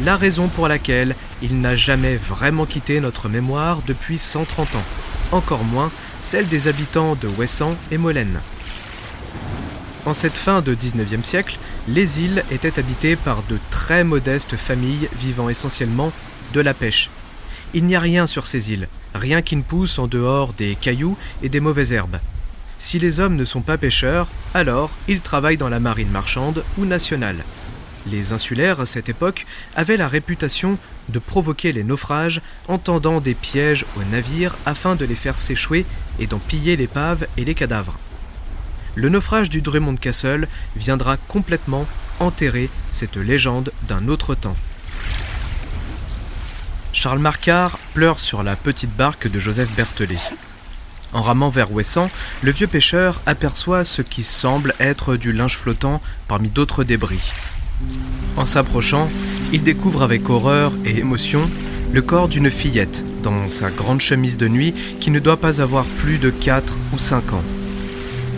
[SPEAKER 1] la raison pour laquelle il n'a jamais vraiment quitté notre mémoire depuis 130 ans, encore moins celle des habitants de Ouessant et Molène. En cette fin de 19e siècle, les îles étaient habitées par de très modestes familles vivant essentiellement de la pêche. Il n'y a rien sur ces îles, rien qui ne pousse en dehors des cailloux et des mauvaises herbes. Si les hommes ne sont pas pêcheurs, alors ils travaillent dans la marine marchande ou nationale. Les insulaires, à cette époque, avaient la réputation de provoquer les naufrages en tendant des pièges aux navires afin de les faire s'échouer et d'en piller l'épave et les cadavres. Le naufrage du Drummond Castle viendra complètement enterrer cette légende d'un autre temps. Charles Marquard pleure sur la petite barque de Joseph Berthollet. En ramant vers Ouessant, le vieux pêcheur aperçoit ce qui semble être du linge flottant parmi d'autres débris. En s'approchant, il découvre avec horreur et émotion le corps d'une fillette dans sa grande chemise de nuit qui ne doit pas avoir plus de 4 ou 5 ans.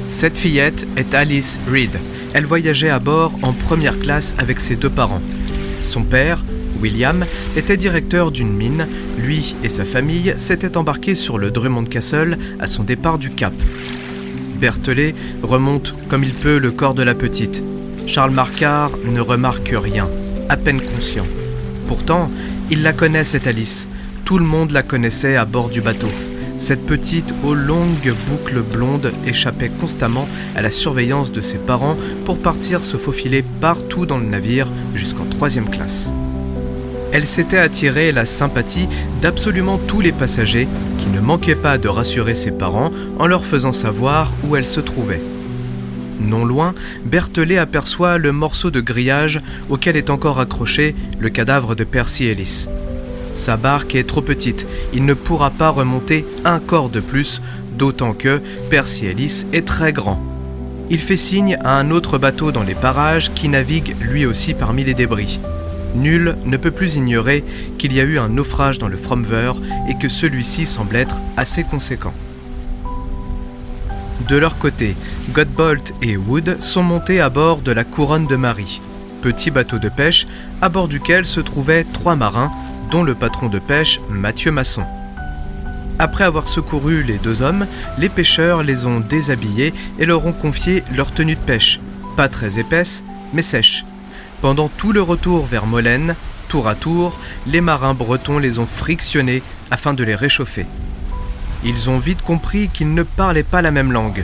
[SPEAKER 1] Cette fillette est Alice Reed. Elle voyageait à bord en première classe avec ses 2 parents. Son père, William, était directeur d'une mine. Lui et sa famille s'étaient embarqués sur le Drummond Castle à son départ du Cap. Berthollet remonte comme il peut le corps de la petite. Charles Marquard ne remarque rien, à peine conscient. Pourtant, il la connaît cette Alice. Tout le monde la connaissait à bord du bateau. Cette petite aux longues boucles blondes échappait constamment à la surveillance de ses parents pour partir se faufiler partout dans le navire jusqu'en 3e classe. Elle s'était attiré la sympathie d'absolument tous les passagers qui ne manquaient pas de rassurer ses parents en leur faisant savoir où elle se trouvait. Non loin, Berthollet aperçoit le morceau de grillage auquel est encore accroché le cadavre de Percy Ellis. Sa barque est trop petite, il ne pourra pas remonter un corps de plus, d'autant que Percy Ellis est très grand. Il fait signe à un autre bateau dans les parages qui navigue lui aussi parmi les débris. Nul ne peut plus ignorer qu'il y a eu un naufrage dans le Fromveur et que celui-ci semble être assez conséquent. De leur côté, Godbolt et Wood sont montés à bord de la Couronne de Marie, petit bateau de pêche à bord duquel se trouvaient 3 marins, dont le patron de pêche, Mathieu Masson. Après avoir secouru les 2 hommes, les pêcheurs les ont déshabillés et leur ont confié leur tenue de pêche, pas très épaisse, mais sèche. Pendant tout le retour vers Molène, tour à tour, les marins bretons les ont frictionnés afin de les réchauffer. Ils ont vite compris qu'ils ne parlaient pas la même langue.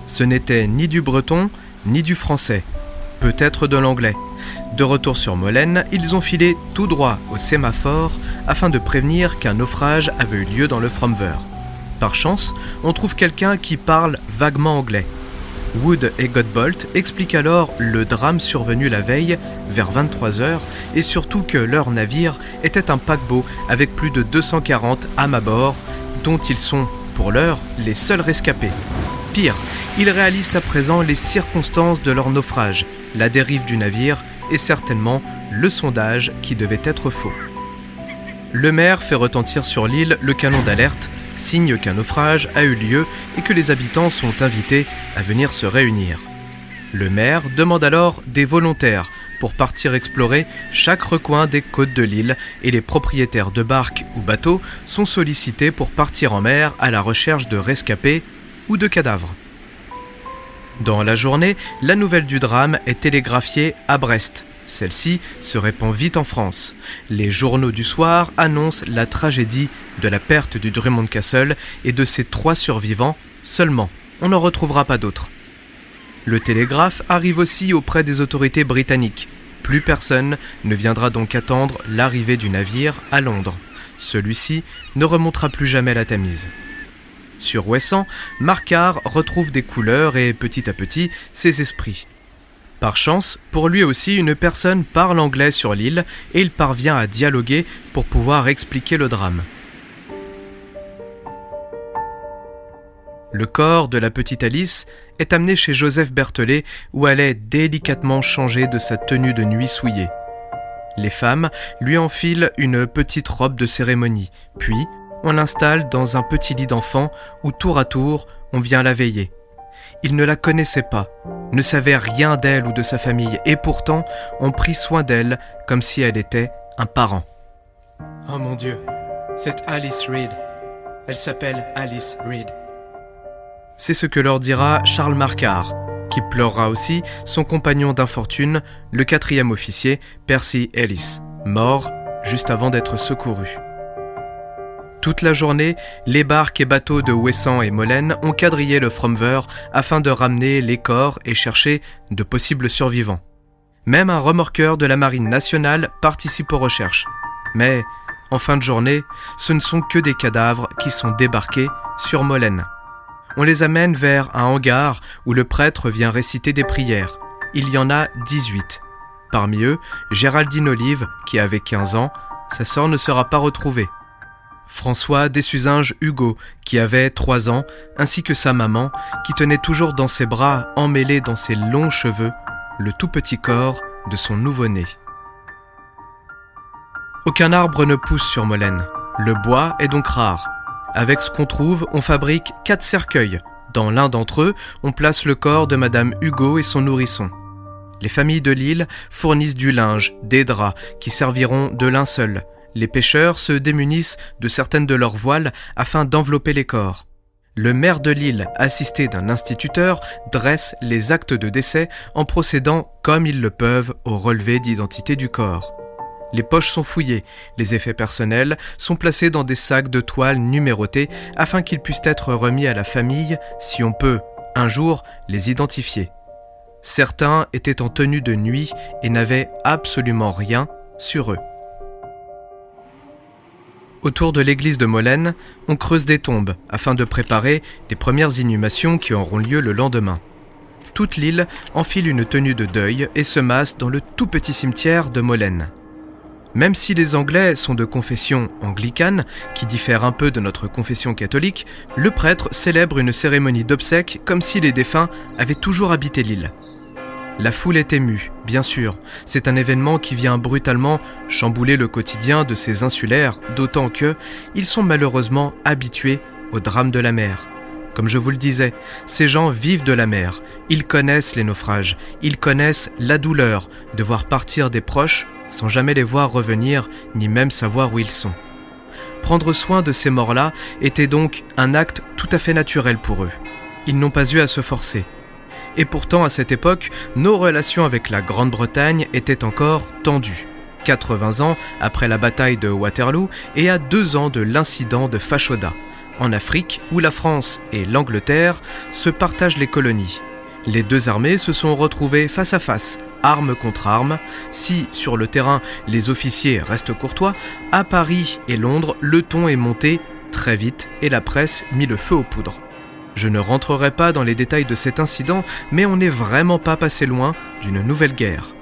[SPEAKER 1] Ce n'était ni du breton, ni du français, peut-être de l'anglais. De retour sur Molène, ils ont filé tout droit au sémaphore afin de prévenir qu'un naufrage avait eu lieu dans le Fromveur. Par chance, on trouve quelqu'un qui parle vaguement anglais. Wood et Godbolt expliquent alors le drame survenu la veille, vers 23h, et surtout que leur navire était un paquebot avec plus de 240 âmes à bord, dont ils sont, pour l'heure, les seuls rescapés. Pire, ils réalisent à présent les circonstances de leur naufrage, la dérive du navire et certainement le sondage qui devait être faux. Le maire fait retentir sur l'île le canon d'alerte, signe qu'un naufrage a eu lieu et que les habitants sont invités à venir se réunir. Le maire demande alors des volontaires pour partir explorer chaque recoin des côtes de l'île et les propriétaires de barques ou bateaux sont sollicités pour partir en mer à la recherche de rescapés ou de cadavres. Dans la journée, la nouvelle du drame est télégraphiée à Brest. Celle-ci se répand vite en France. Les journaux du soir annoncent la tragédie de la perte du Drummond Castle et de ses 3 survivants seulement. On n'en retrouvera pas d'autres. Le télégraphe arrive aussi auprès des autorités britanniques. Plus personne ne viendra donc attendre l'arrivée du navire à Londres. Celui-ci ne remontera plus jamais la Tamise. Sur Ouessant, Marquard retrouve des couleurs et petit à petit ses esprits. Par chance, pour lui aussi, une personne parle anglais sur l'île et il parvient à dialoguer pour pouvoir expliquer le drame. Le corps de la petite Alice est amené chez Joseph Berthollet où elle est délicatement changée de sa tenue de nuit souillée. Les femmes lui enfilent une petite robe de cérémonie, puis on l'installe dans un petit lit d'enfant où tour à tour on vient la veiller. Il ne la connaissait pas, ne savait rien d'elle ou de sa famille, et pourtant on prit soin d'elle comme si elle était un parent.
[SPEAKER 2] Oh mon Dieu, c'est Alice Reed. Elle s'appelle Alice Reed.
[SPEAKER 1] C'est ce que leur dira Charles Marquard, qui pleurera aussi son compagnon d'infortune, le 4e officier, Percy Ellis, mort juste avant d'être secouru. Toute la journée, les barques et bateaux de Ouessant et Molène ont quadrillé le Fromveur afin de ramener les corps et chercher de possibles survivants. Même un remorqueur de la Marine nationale participe aux recherches. Mais, en fin de journée, ce ne sont que des cadavres qui sont débarqués sur Molène. On les amène vers un hangar où le prêtre vient réciter des prières. Il y en a 18. Parmi eux, Géraldine Olive, qui avait 15 ans, sa sœur ne sera pas retrouvée. François Dessuzinges Hugo, qui avait 3 ans, ainsi que sa maman, qui tenait toujours dans ses bras, emmêlés dans ses longs cheveux, le tout petit corps de son nouveau-né. Aucun arbre ne pousse sur Molène. Le bois est donc rare. Avec ce qu'on trouve, on fabrique 4 cercueils. Dans l'un d'entre eux, on place le corps de Madame Hugo et son nourrisson. Les familles de l'île fournissent du linge, des draps, qui serviront de linceul. Les pêcheurs se démunissent de certaines de leurs voiles afin d'envelopper les corps. Le maire de l'île, assisté d'un instituteur, dresse les actes de décès en procédant comme ils le peuvent au relevé d'identité du corps. Les poches sont fouillées, les effets personnels sont placés dans des sacs de toile numérotés afin qu'ils puissent être remis à la famille si on peut, un jour, les identifier. Certains étaient en tenue de nuit et n'avaient absolument rien sur eux. Autour de l'église de Molène, on creuse des tombes afin de préparer les premières inhumations qui auront lieu le lendemain. Toute l'île enfile une tenue de deuil et se masse dans le tout petit cimetière de Molène. Même si les Anglais sont de confession anglicane, qui diffère un peu de notre confession catholique, le prêtre célèbre une cérémonie d'obsèques comme si les défunts avaient toujours habité l'île. La foule est émue, bien sûr. C'est un événement qui vient brutalement chambouler le quotidien de ces insulaires, d'autant que ils sont malheureusement habitués au drame de la mer. Comme je vous le disais, ces gens vivent de la mer. Ils connaissent les naufrages. Ils connaissent la douleur de voir partir des proches sans jamais les voir revenir, ni même savoir où ils sont. Prendre soin de ces morts-là était donc un acte tout à fait naturel pour eux. Ils n'ont pas eu à se forcer. Et pourtant, à cette époque, nos relations avec la Grande-Bretagne étaient encore tendues. 80 ans après la bataille de Waterloo et à 2 ans de l'incident de Fashoda, en Afrique où la France et l'Angleterre se partagent les colonies. Les deux armées se sont retrouvées face à face, arme contre arme. Si, sur le terrain, les officiers restent courtois, à Paris et Londres, le ton est monté très vite et la presse mit le feu aux poudres. Je ne rentrerai pas dans les détails de cet incident, mais on n'est vraiment pas passé loin d'une nouvelle guerre.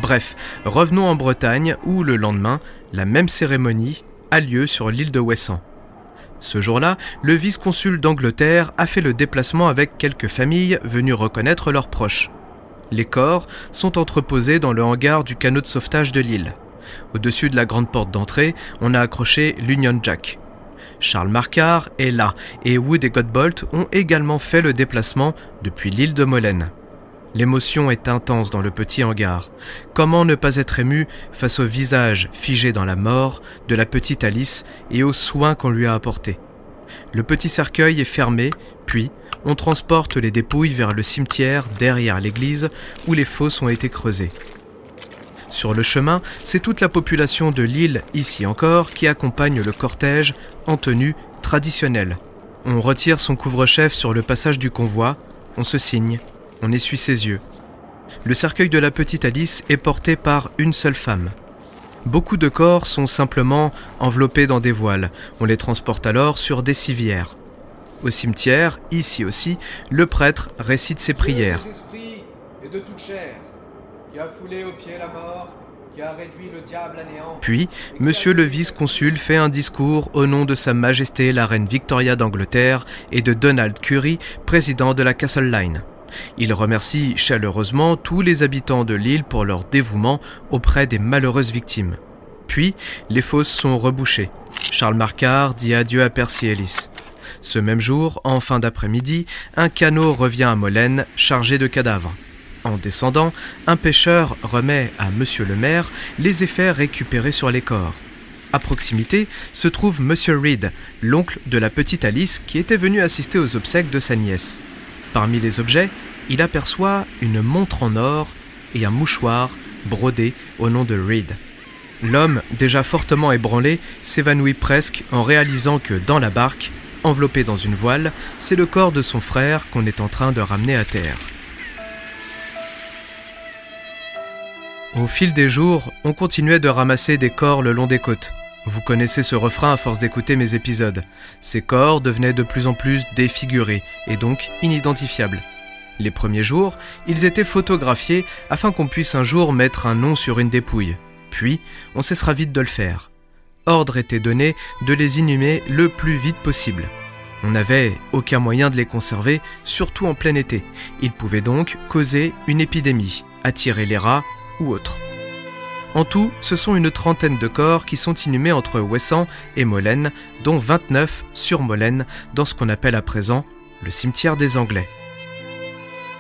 [SPEAKER 1] Bref, revenons en Bretagne où, le lendemain, la même cérémonie a lieu sur l'île de Ouessant. Ce jour-là, le vice-consul d'Angleterre a fait le déplacement avec quelques familles venues reconnaître leurs proches. Les corps sont entreposés dans le hangar du canot de sauvetage de l'île. Au-dessus de la grande porte d'entrée, on a accroché l'Union Jack. Charles Marquard est là et Wood et Godbolt ont également fait le déplacement depuis l'île de Molène. L'émotion est intense dans le petit hangar. Comment ne pas être ému face au visage figé dans la mort de la petite Alice et aux soins qu'on lui a apportés. Le petit cercueil est fermé, puis on transporte les dépouilles vers le cimetière derrière l'église où les fosses ont été creusées. Sur le chemin, c'est toute la population de l'île, ici encore, qui accompagne le cortège en tenue traditionnelle. On retire son couvre-chef sur le passage du convoi, on se signe, on essuie ses yeux. Le cercueil de la petite Alice est porté par une seule femme. Beaucoup de corps sont simplement enveloppés dans des voiles, on les transporte alors sur des civières. Au cimetière, ici aussi, le prêtre récite ses prières.
[SPEAKER 3] Des esprits et de toute chair, qui a foulé aux pieds la mort, qui a réduit le diable à néant.
[SPEAKER 1] Puis, monsieur le vice-consul fait un discours au nom de Sa Majesté la Reine Victoria d'Angleterre et de Donald Currie, président de la Castle Line. Il remercie chaleureusement tous les habitants de l'île pour leur dévouement auprès des malheureuses victimes. Puis, les fosses sont rebouchées. Charles Marquard dit adieu à Percy Ellis. Ce même jour, en fin d'après-midi, un canot revient à Molène chargé de cadavres. En descendant, un pêcheur remet à monsieur le maire les effets récupérés sur les corps. À proximité se trouve monsieur Reed, l'oncle de la petite Alice qui était venu assister aux obsèques de sa nièce. Parmi les objets, il aperçoit une montre en or et un mouchoir brodé au nom de Reed. L'homme, déjà fortement ébranlé, s'évanouit presque en réalisant que dans la barque, enveloppé dans une voile, c'est le corps de son frère qu'on est en train de ramener à terre. Au fil des jours, on continuait de ramasser des corps le long des côtes. Vous connaissez ce refrain à force d'écouter mes épisodes. Ces corps devenaient de plus en plus défigurés et donc inidentifiables. Les premiers jours, ils étaient photographiés afin qu'on puisse un jour mettre un nom sur une dépouille. Puis, on cessera vite de le faire. Ordre était donné de les inhumer le plus vite possible. On n'avait aucun moyen de les conserver, surtout en plein été. Ils pouvaient donc causer une épidémie, attirer les rats ou autres. En tout, ce sont une trentaine de corps qui sont inhumés entre Ouessant et Molène, dont 29 sur Molène, dans ce qu'on appelle à présent le cimetière des Anglais.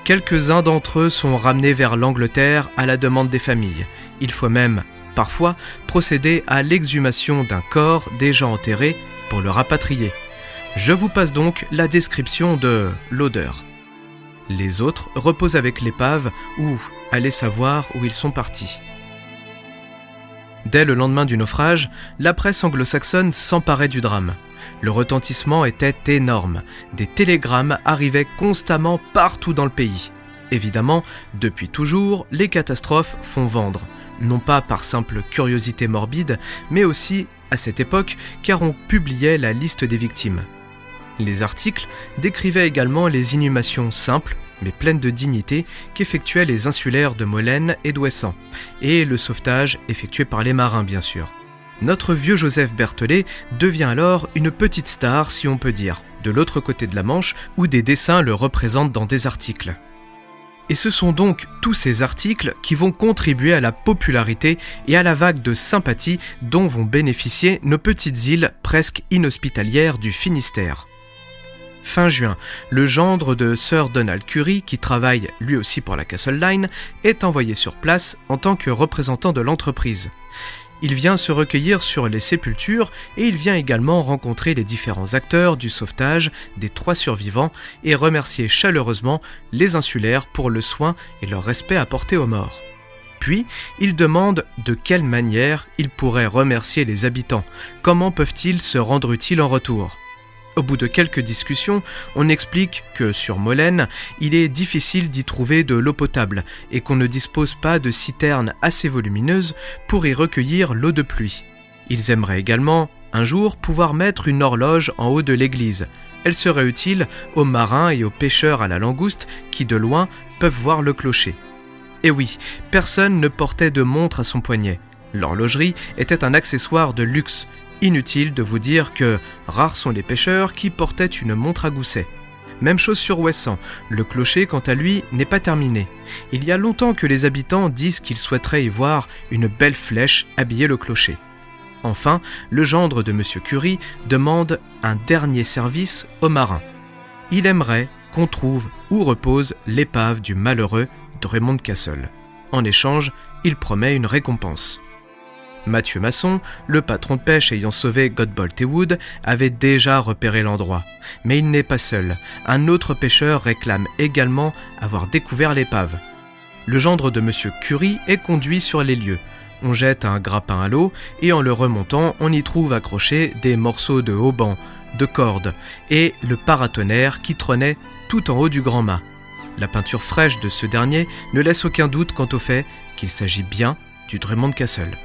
[SPEAKER 1] Quelques-uns d'entre eux sont ramenés vers l'Angleterre à la demande des familles. Il faut même, parfois, procéder à l'exhumation d'un corps déjà enterré pour le rapatrier. Je vous passe donc la description de l'odeur. Les autres reposent avec l'épave ou allez savoir où ils sont partis. Dès le lendemain du naufrage, la presse anglo-saxonne s'emparait du drame. Le retentissement était énorme. Des télégrammes arrivaient constamment partout dans le pays. Évidemment, depuis toujours, les catastrophes font vendre. Non pas par simple curiosité morbide, mais aussi, à cette époque, car on publiait la liste des victimes. Les articles décrivaient également les inhumations simples, mais pleines de dignité, qu'effectuaient les insulaires de Molène et d'Ouessant, et le sauvetage effectué par les marins bien sûr. Notre vieux Joseph Berthollet devient alors une petite star, si on peut dire, de l'autre côté de la Manche, où des dessins le représentent dans des articles. Et ce sont donc tous ces articles qui vont contribuer à la popularité et à la vague de sympathie dont vont bénéficier nos petites îles presque inhospitalières du Finistère. Fin juin, le gendre de Sir Donald Currie, qui travaille lui aussi pour la Castle Line, est envoyé sur place en tant que représentant de l'entreprise. Il vient se recueillir sur les sépultures et il vient également rencontrer les différents acteurs du sauvetage des 3 survivants et remercier chaleureusement les insulaires pour le soin et leur respect apporté aux morts. Puis, il demande de quelle manière il pourrait remercier les habitants, comment peuvent-ils se rendre utiles en retour. Au bout de quelques discussions, on explique que sur Molène, il est difficile d'y trouver de l'eau potable et qu'on ne dispose pas de citernes assez volumineuses pour y recueillir l'eau de pluie. Ils aimeraient également, un jour, pouvoir mettre une horloge en haut de l'église. Elle serait utile aux marins et aux pêcheurs à la langouste qui, de loin, peuvent voir le clocher. Et oui, personne ne portait de montre à son poignet. L'horlogerie était un accessoire de luxe. Inutile de vous dire que rares sont les pêcheurs qui portaient une montre à gousset. Même chose sur Ouessant, le clocher quant à lui n'est pas terminé. Il y a longtemps que les habitants disent qu'ils souhaiteraient y voir une belle flèche habiller le clocher. Enfin, le gendre de M. Currie demande un dernier service aux marins. Il aimerait qu'on trouve où repose l'épave du malheureux Drummond Castle. En échange, il promet une récompense. Mathieu Masson, le patron de pêche ayant sauvé Godbolt et Wood, avait déjà repéré l'endroit. Mais il n'est pas seul. Un autre pêcheur réclame également avoir découvert l'épave. Le gendre de M. Currie est conduit sur les lieux. On jette un grappin à l'eau et en le remontant, on y trouve accrochés des morceaux de haubans, de cordes et le paratonnerre qui trônait tout en haut du grand mât. La peinture fraîche de ce dernier ne laisse aucun doute quant au fait qu'il s'agit bien du Drummond Castle.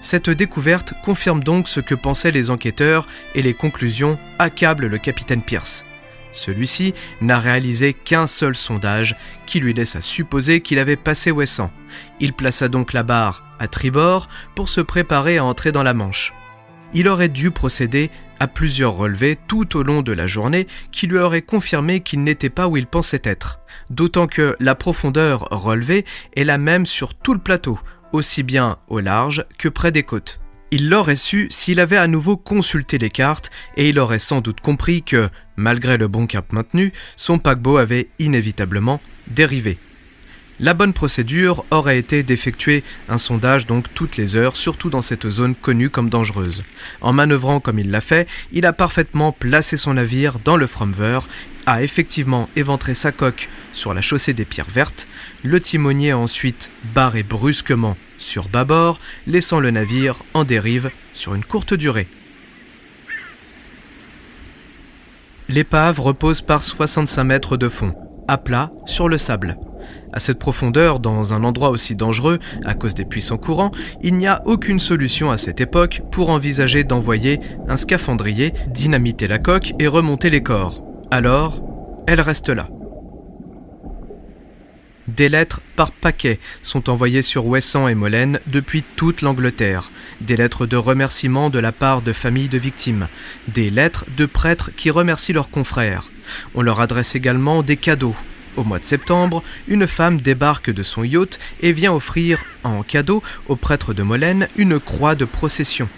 [SPEAKER 1] Cette découverte confirme donc ce que pensaient les enquêteurs et les conclusions accablent le capitaine Pierce. Celui-ci n'a réalisé qu'un seul sondage qui lui laisse à supposer qu'il avait passé Ouessant. Il plaça donc la barre à tribord pour se préparer à entrer dans la Manche. Il aurait dû procéder à plusieurs relevés tout au long de la journée qui lui auraient confirmé qu'il n'était pas où il pensait être. D'autant que la profondeur relevée est la même sur tout le plateau, aussi bien au large que près des côtes. Il l'aurait su s'il avait à nouveau consulté les cartes et il aurait sans doute compris que, malgré le bon cap maintenu, son paquebot avait inévitablement dérivé. La bonne procédure aurait été d'effectuer un sondage donc toutes les heures, surtout dans cette zone connue comme dangereuse. En manœuvrant comme il l'a fait, il a parfaitement placé son navire dans le Fromver, a effectivement éventré sa coque sur la chaussée des Pierres Vertes, le timonier a ensuite barré brusquement sur bâbord, laissant le navire en dérive sur une courte durée. L'épave repose par 65 mètres de fond, à plat, sur le sable. À cette profondeur, dans un endroit aussi dangereux, à cause des puissants courants, il n'y a aucune solution à cette époque pour envisager d'envoyer un scaphandrier, dynamiter la coque et remonter les corps. Alors, elle reste là. Des lettres par paquets sont envoyées sur Ouessant et Molène depuis toute l'Angleterre. Des lettres de remerciement de la part de familles de victimes. Des lettres de prêtres qui remercient leurs confrères. On leur adresse également des cadeaux. Au mois de septembre, une femme débarque de son yacht et vient offrir en cadeau au prêtre de Molène une croix de procession.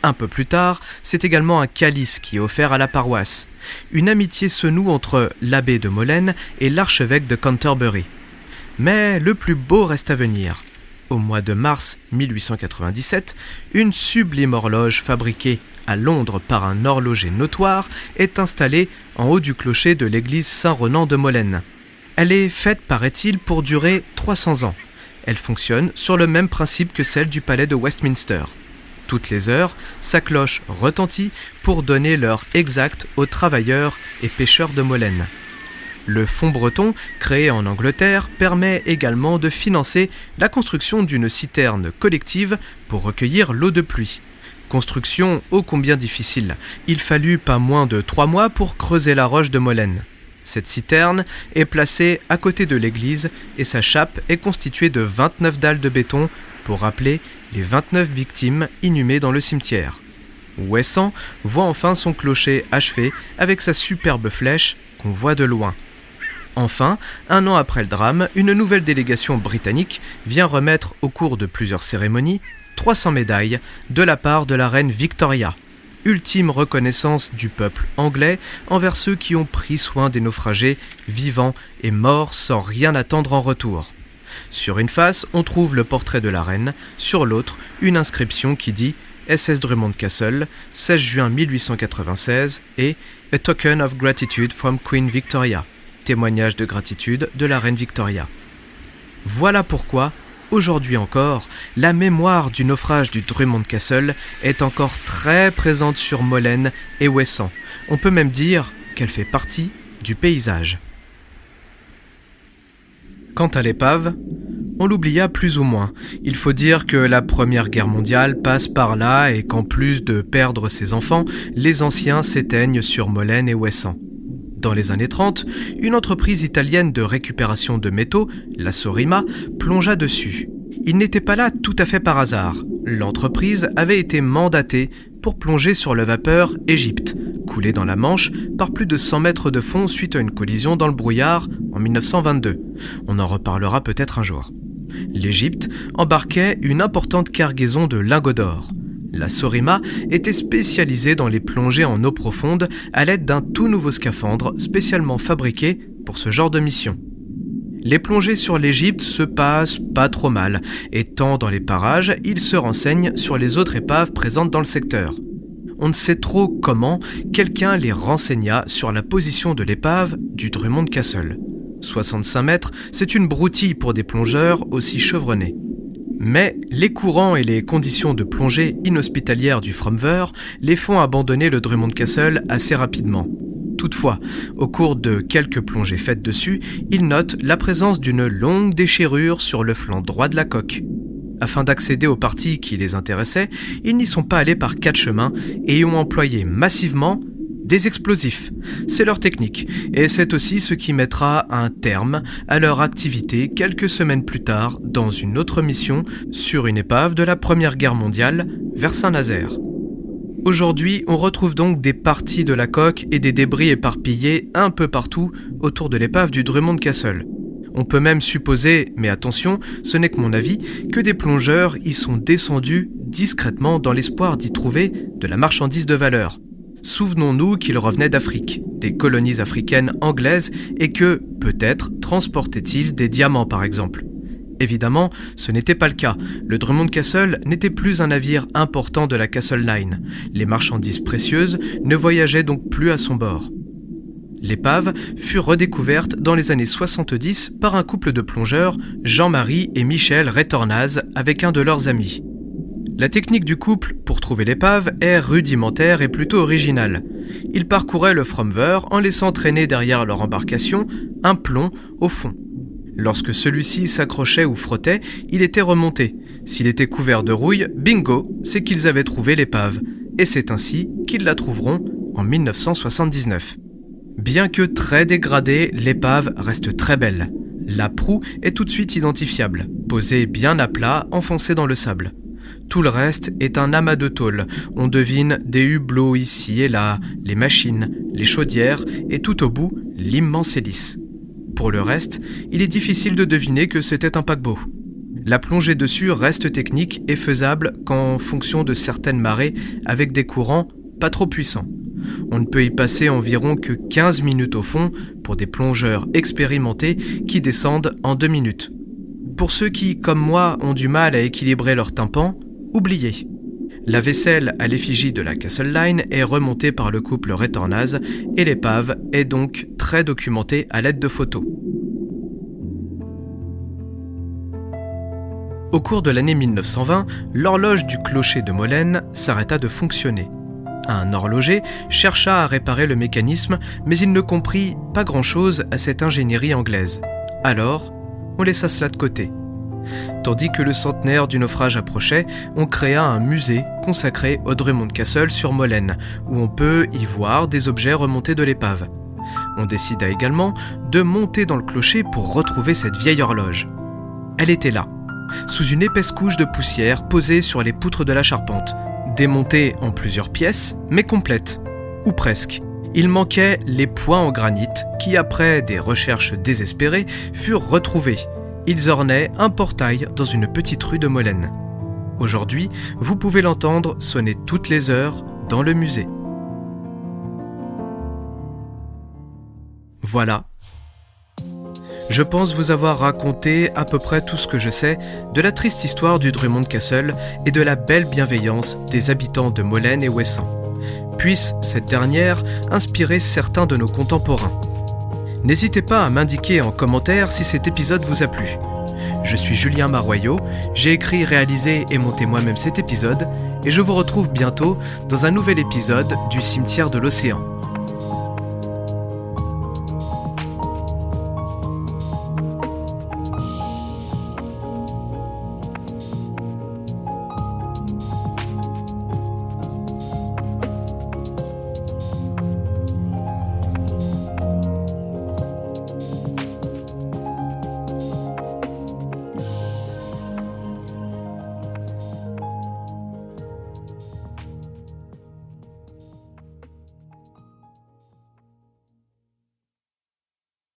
[SPEAKER 1] Un peu plus tard, c'est également un calice qui est offert à la paroisse. Une amitié se noue entre l'abbé de Molène et l'archevêque de Canterbury. Mais le plus beau reste à venir. Au mois de mars 1897, une sublime horloge fabriquée à Londres par un horloger notoire est installée en haut du clocher de l'église Saint-Ronan de Molène. Elle est faite, paraît-il, pour durer 300 ans. Elle fonctionne sur le même principe que celle du palais de Westminster. Toutes les heures, sa cloche retentit pour donner l'heure exacte aux travailleurs et pêcheurs de Molène. Le fonds breton, créé en Angleterre, permet également de financer la construction d'une citerne collective pour recueillir l'eau de pluie. Construction ô combien difficile. Il fallut pas moins de 3 mois pour creuser la roche de Molène. Cette citerne est placée à côté de l'église et sa chape est constituée de 29 dalles de béton pour rappeler les 29 victimes inhumées dans le cimetière. Ouessant voit enfin son clocher achevé avec sa superbe flèche qu'on voit de loin. Enfin, 1 an après le drame, une nouvelle délégation britannique vient remettre au cours de plusieurs cérémonies 300 médailles de la part de la reine Victoria. Ultime reconnaissance du peuple anglais envers ceux qui ont pris soin des naufragés, vivants et morts sans rien attendre en retour. Sur une face, on trouve le portrait de la reine, sur l'autre, une inscription qui dit SS Drummond Castle, 16 juin 1896 et A Token of Gratitude from Queen Victoria, témoignage de gratitude de la reine Victoria. Voilà pourquoi, aujourd'hui encore, la mémoire du naufrage du Drummond Castle est encore très présente sur Molène et Ouessant. On peut même dire qu'elle fait partie du paysage. Quant à l'épave, on l'oublia plus ou moins. Il faut dire que la Première Guerre mondiale passe par là et qu'en plus de perdre ses enfants, les anciens s'éteignent sur Molène et Ouessant. Dans les années 30, une entreprise italienne de récupération de métaux, la Sorima, plongea dessus. Il n'était pas là tout à fait par hasard. L'entreprise avait été mandatée pour plonger sur le vapeur Égypte, coulé dans la Manche par plus de 100 mètres de fond suite à une collision dans le brouillard en 1922. On en reparlera peut-être un jour. L'Égypte embarquait une importante cargaison de lingots d'or. La Sorima était spécialisée dans les plongées en eau profonde à l'aide d'un tout nouveau scaphandre spécialement fabriqué pour ce genre de mission. Les plongées sur l'Égypte se passent pas trop mal. Étant dans les parages, ils se renseignent sur les autres épaves présentes dans le secteur. On ne sait trop comment, quelqu'un les renseigna sur la position de l'épave du Drummond Castle. 65 mètres, c'est une broutille pour des plongeurs aussi chevronnés. Mais les courants et les conditions de plongée inhospitalières du Fromveur les font abandonner le Drummond Castle assez rapidement. Toutefois, au cours de quelques plongées faites dessus, ils notent la présence d'une longue déchirure sur le flanc droit de la coque. Afin d'accéder aux parties qui les intéressaient, ils n'y sont pas allés par 4 chemins et y ont employé massivement des explosifs. C'est leur technique, et c'est aussi ce qui mettra un terme à leur activité quelques semaines plus tard dans une autre mission sur une épave de la Première Guerre mondiale vers Saint-Nazaire. Aujourd'hui, on retrouve donc des parties de la coque et des débris éparpillés un peu partout autour de l'épave du Drummond Castle. On peut même supposer, mais attention, ce n'est que mon avis, que des plongeurs y sont descendus discrètement dans l'espoir d'y trouver de la marchandise de valeur. Souvenons-nous qu'ils revenaient d'Afrique, des colonies africaines anglaises, et que, peut-être, transportaient-ils des diamants par exemple. Évidemment, ce n'était pas le cas. Le Drummond Castle n'était plus un navire important de la Castle Line. Les marchandises précieuses ne voyageaient donc plus à son bord. L'épave fut redécouverte dans les années 70 par un couple de plongeurs, Jean-Marie et Michel Retornaz, avec un de leurs amis. La technique du couple pour trouver l'épave est rudimentaire et plutôt originale. Ils parcouraient le Fromveur en laissant traîner derrière leur embarcation un plomb au fond. Lorsque celui-ci s'accrochait ou frottait, il était remonté. S'il était couvert de rouille, bingo, c'est qu'ils avaient trouvé l'épave. Et c'est ainsi qu'ils la trouveront en 1979. Bien que très dégradée, l'épave reste très belle. La proue est tout de suite identifiable, posée bien à plat, enfoncée dans le sable. Tout le reste est un amas de tôle. On devine des hublots ici et là, les machines, les chaudières et tout au bout, l'immense hélice. Pour le reste, il est difficile de deviner que c'était un paquebot. La plongée dessus reste technique et faisable qu'en fonction de certaines marées avec des courants pas trop puissants. On ne peut y passer environ que 15 minutes au fond pour des plongeurs expérimentés qui descendent en 2 minutes. Pour ceux qui, comme moi, ont du mal à équilibrer leur tympan, oubliez. La vaisselle à l'effigie de la Castle Line est remontée par le couple Retornaz et l'épave est donc très documentée à l'aide de photos. Au cours de l'année 1920, l'horloge du clocher de Molène s'arrêta de fonctionner. Un horloger chercha à réparer le mécanisme, mais il ne comprit pas grand-chose à cette ingénierie anglaise. Alors, on laissa cela de côté. Tandis que le centenaire du naufrage approchait, on créa un musée consacré au Drummond Castle sur Molène, où on peut y voir des objets remontés de l'épave. On décida également de monter dans le clocher pour retrouver cette vieille horloge. Elle était là, sous une épaisse couche de poussière posée sur les poutres de la charpente, démontée en plusieurs pièces, mais complète, ou presque. Il manquait les points en granit qui, après des recherches désespérées, furent retrouvés. Ils ornaient un portail dans une petite rue de Molène. Aujourd'hui, vous pouvez l'entendre sonner toutes les heures dans le musée. Voilà. Je pense vous avoir raconté à peu près tout ce que je sais de la triste histoire du Drummond Castle et de la belle bienveillance des habitants de Molène et Ouessant. Puisse cette dernière inspirer certains de nos contemporains. N'hésitez pas à m'indiquer en commentaire si cet épisode vous a plu. Je suis Julien Maroyot, j'ai écrit, réalisé et monté moi-même cet épisode et je vous retrouve bientôt dans un nouvel épisode du Cimetière de l'Océan.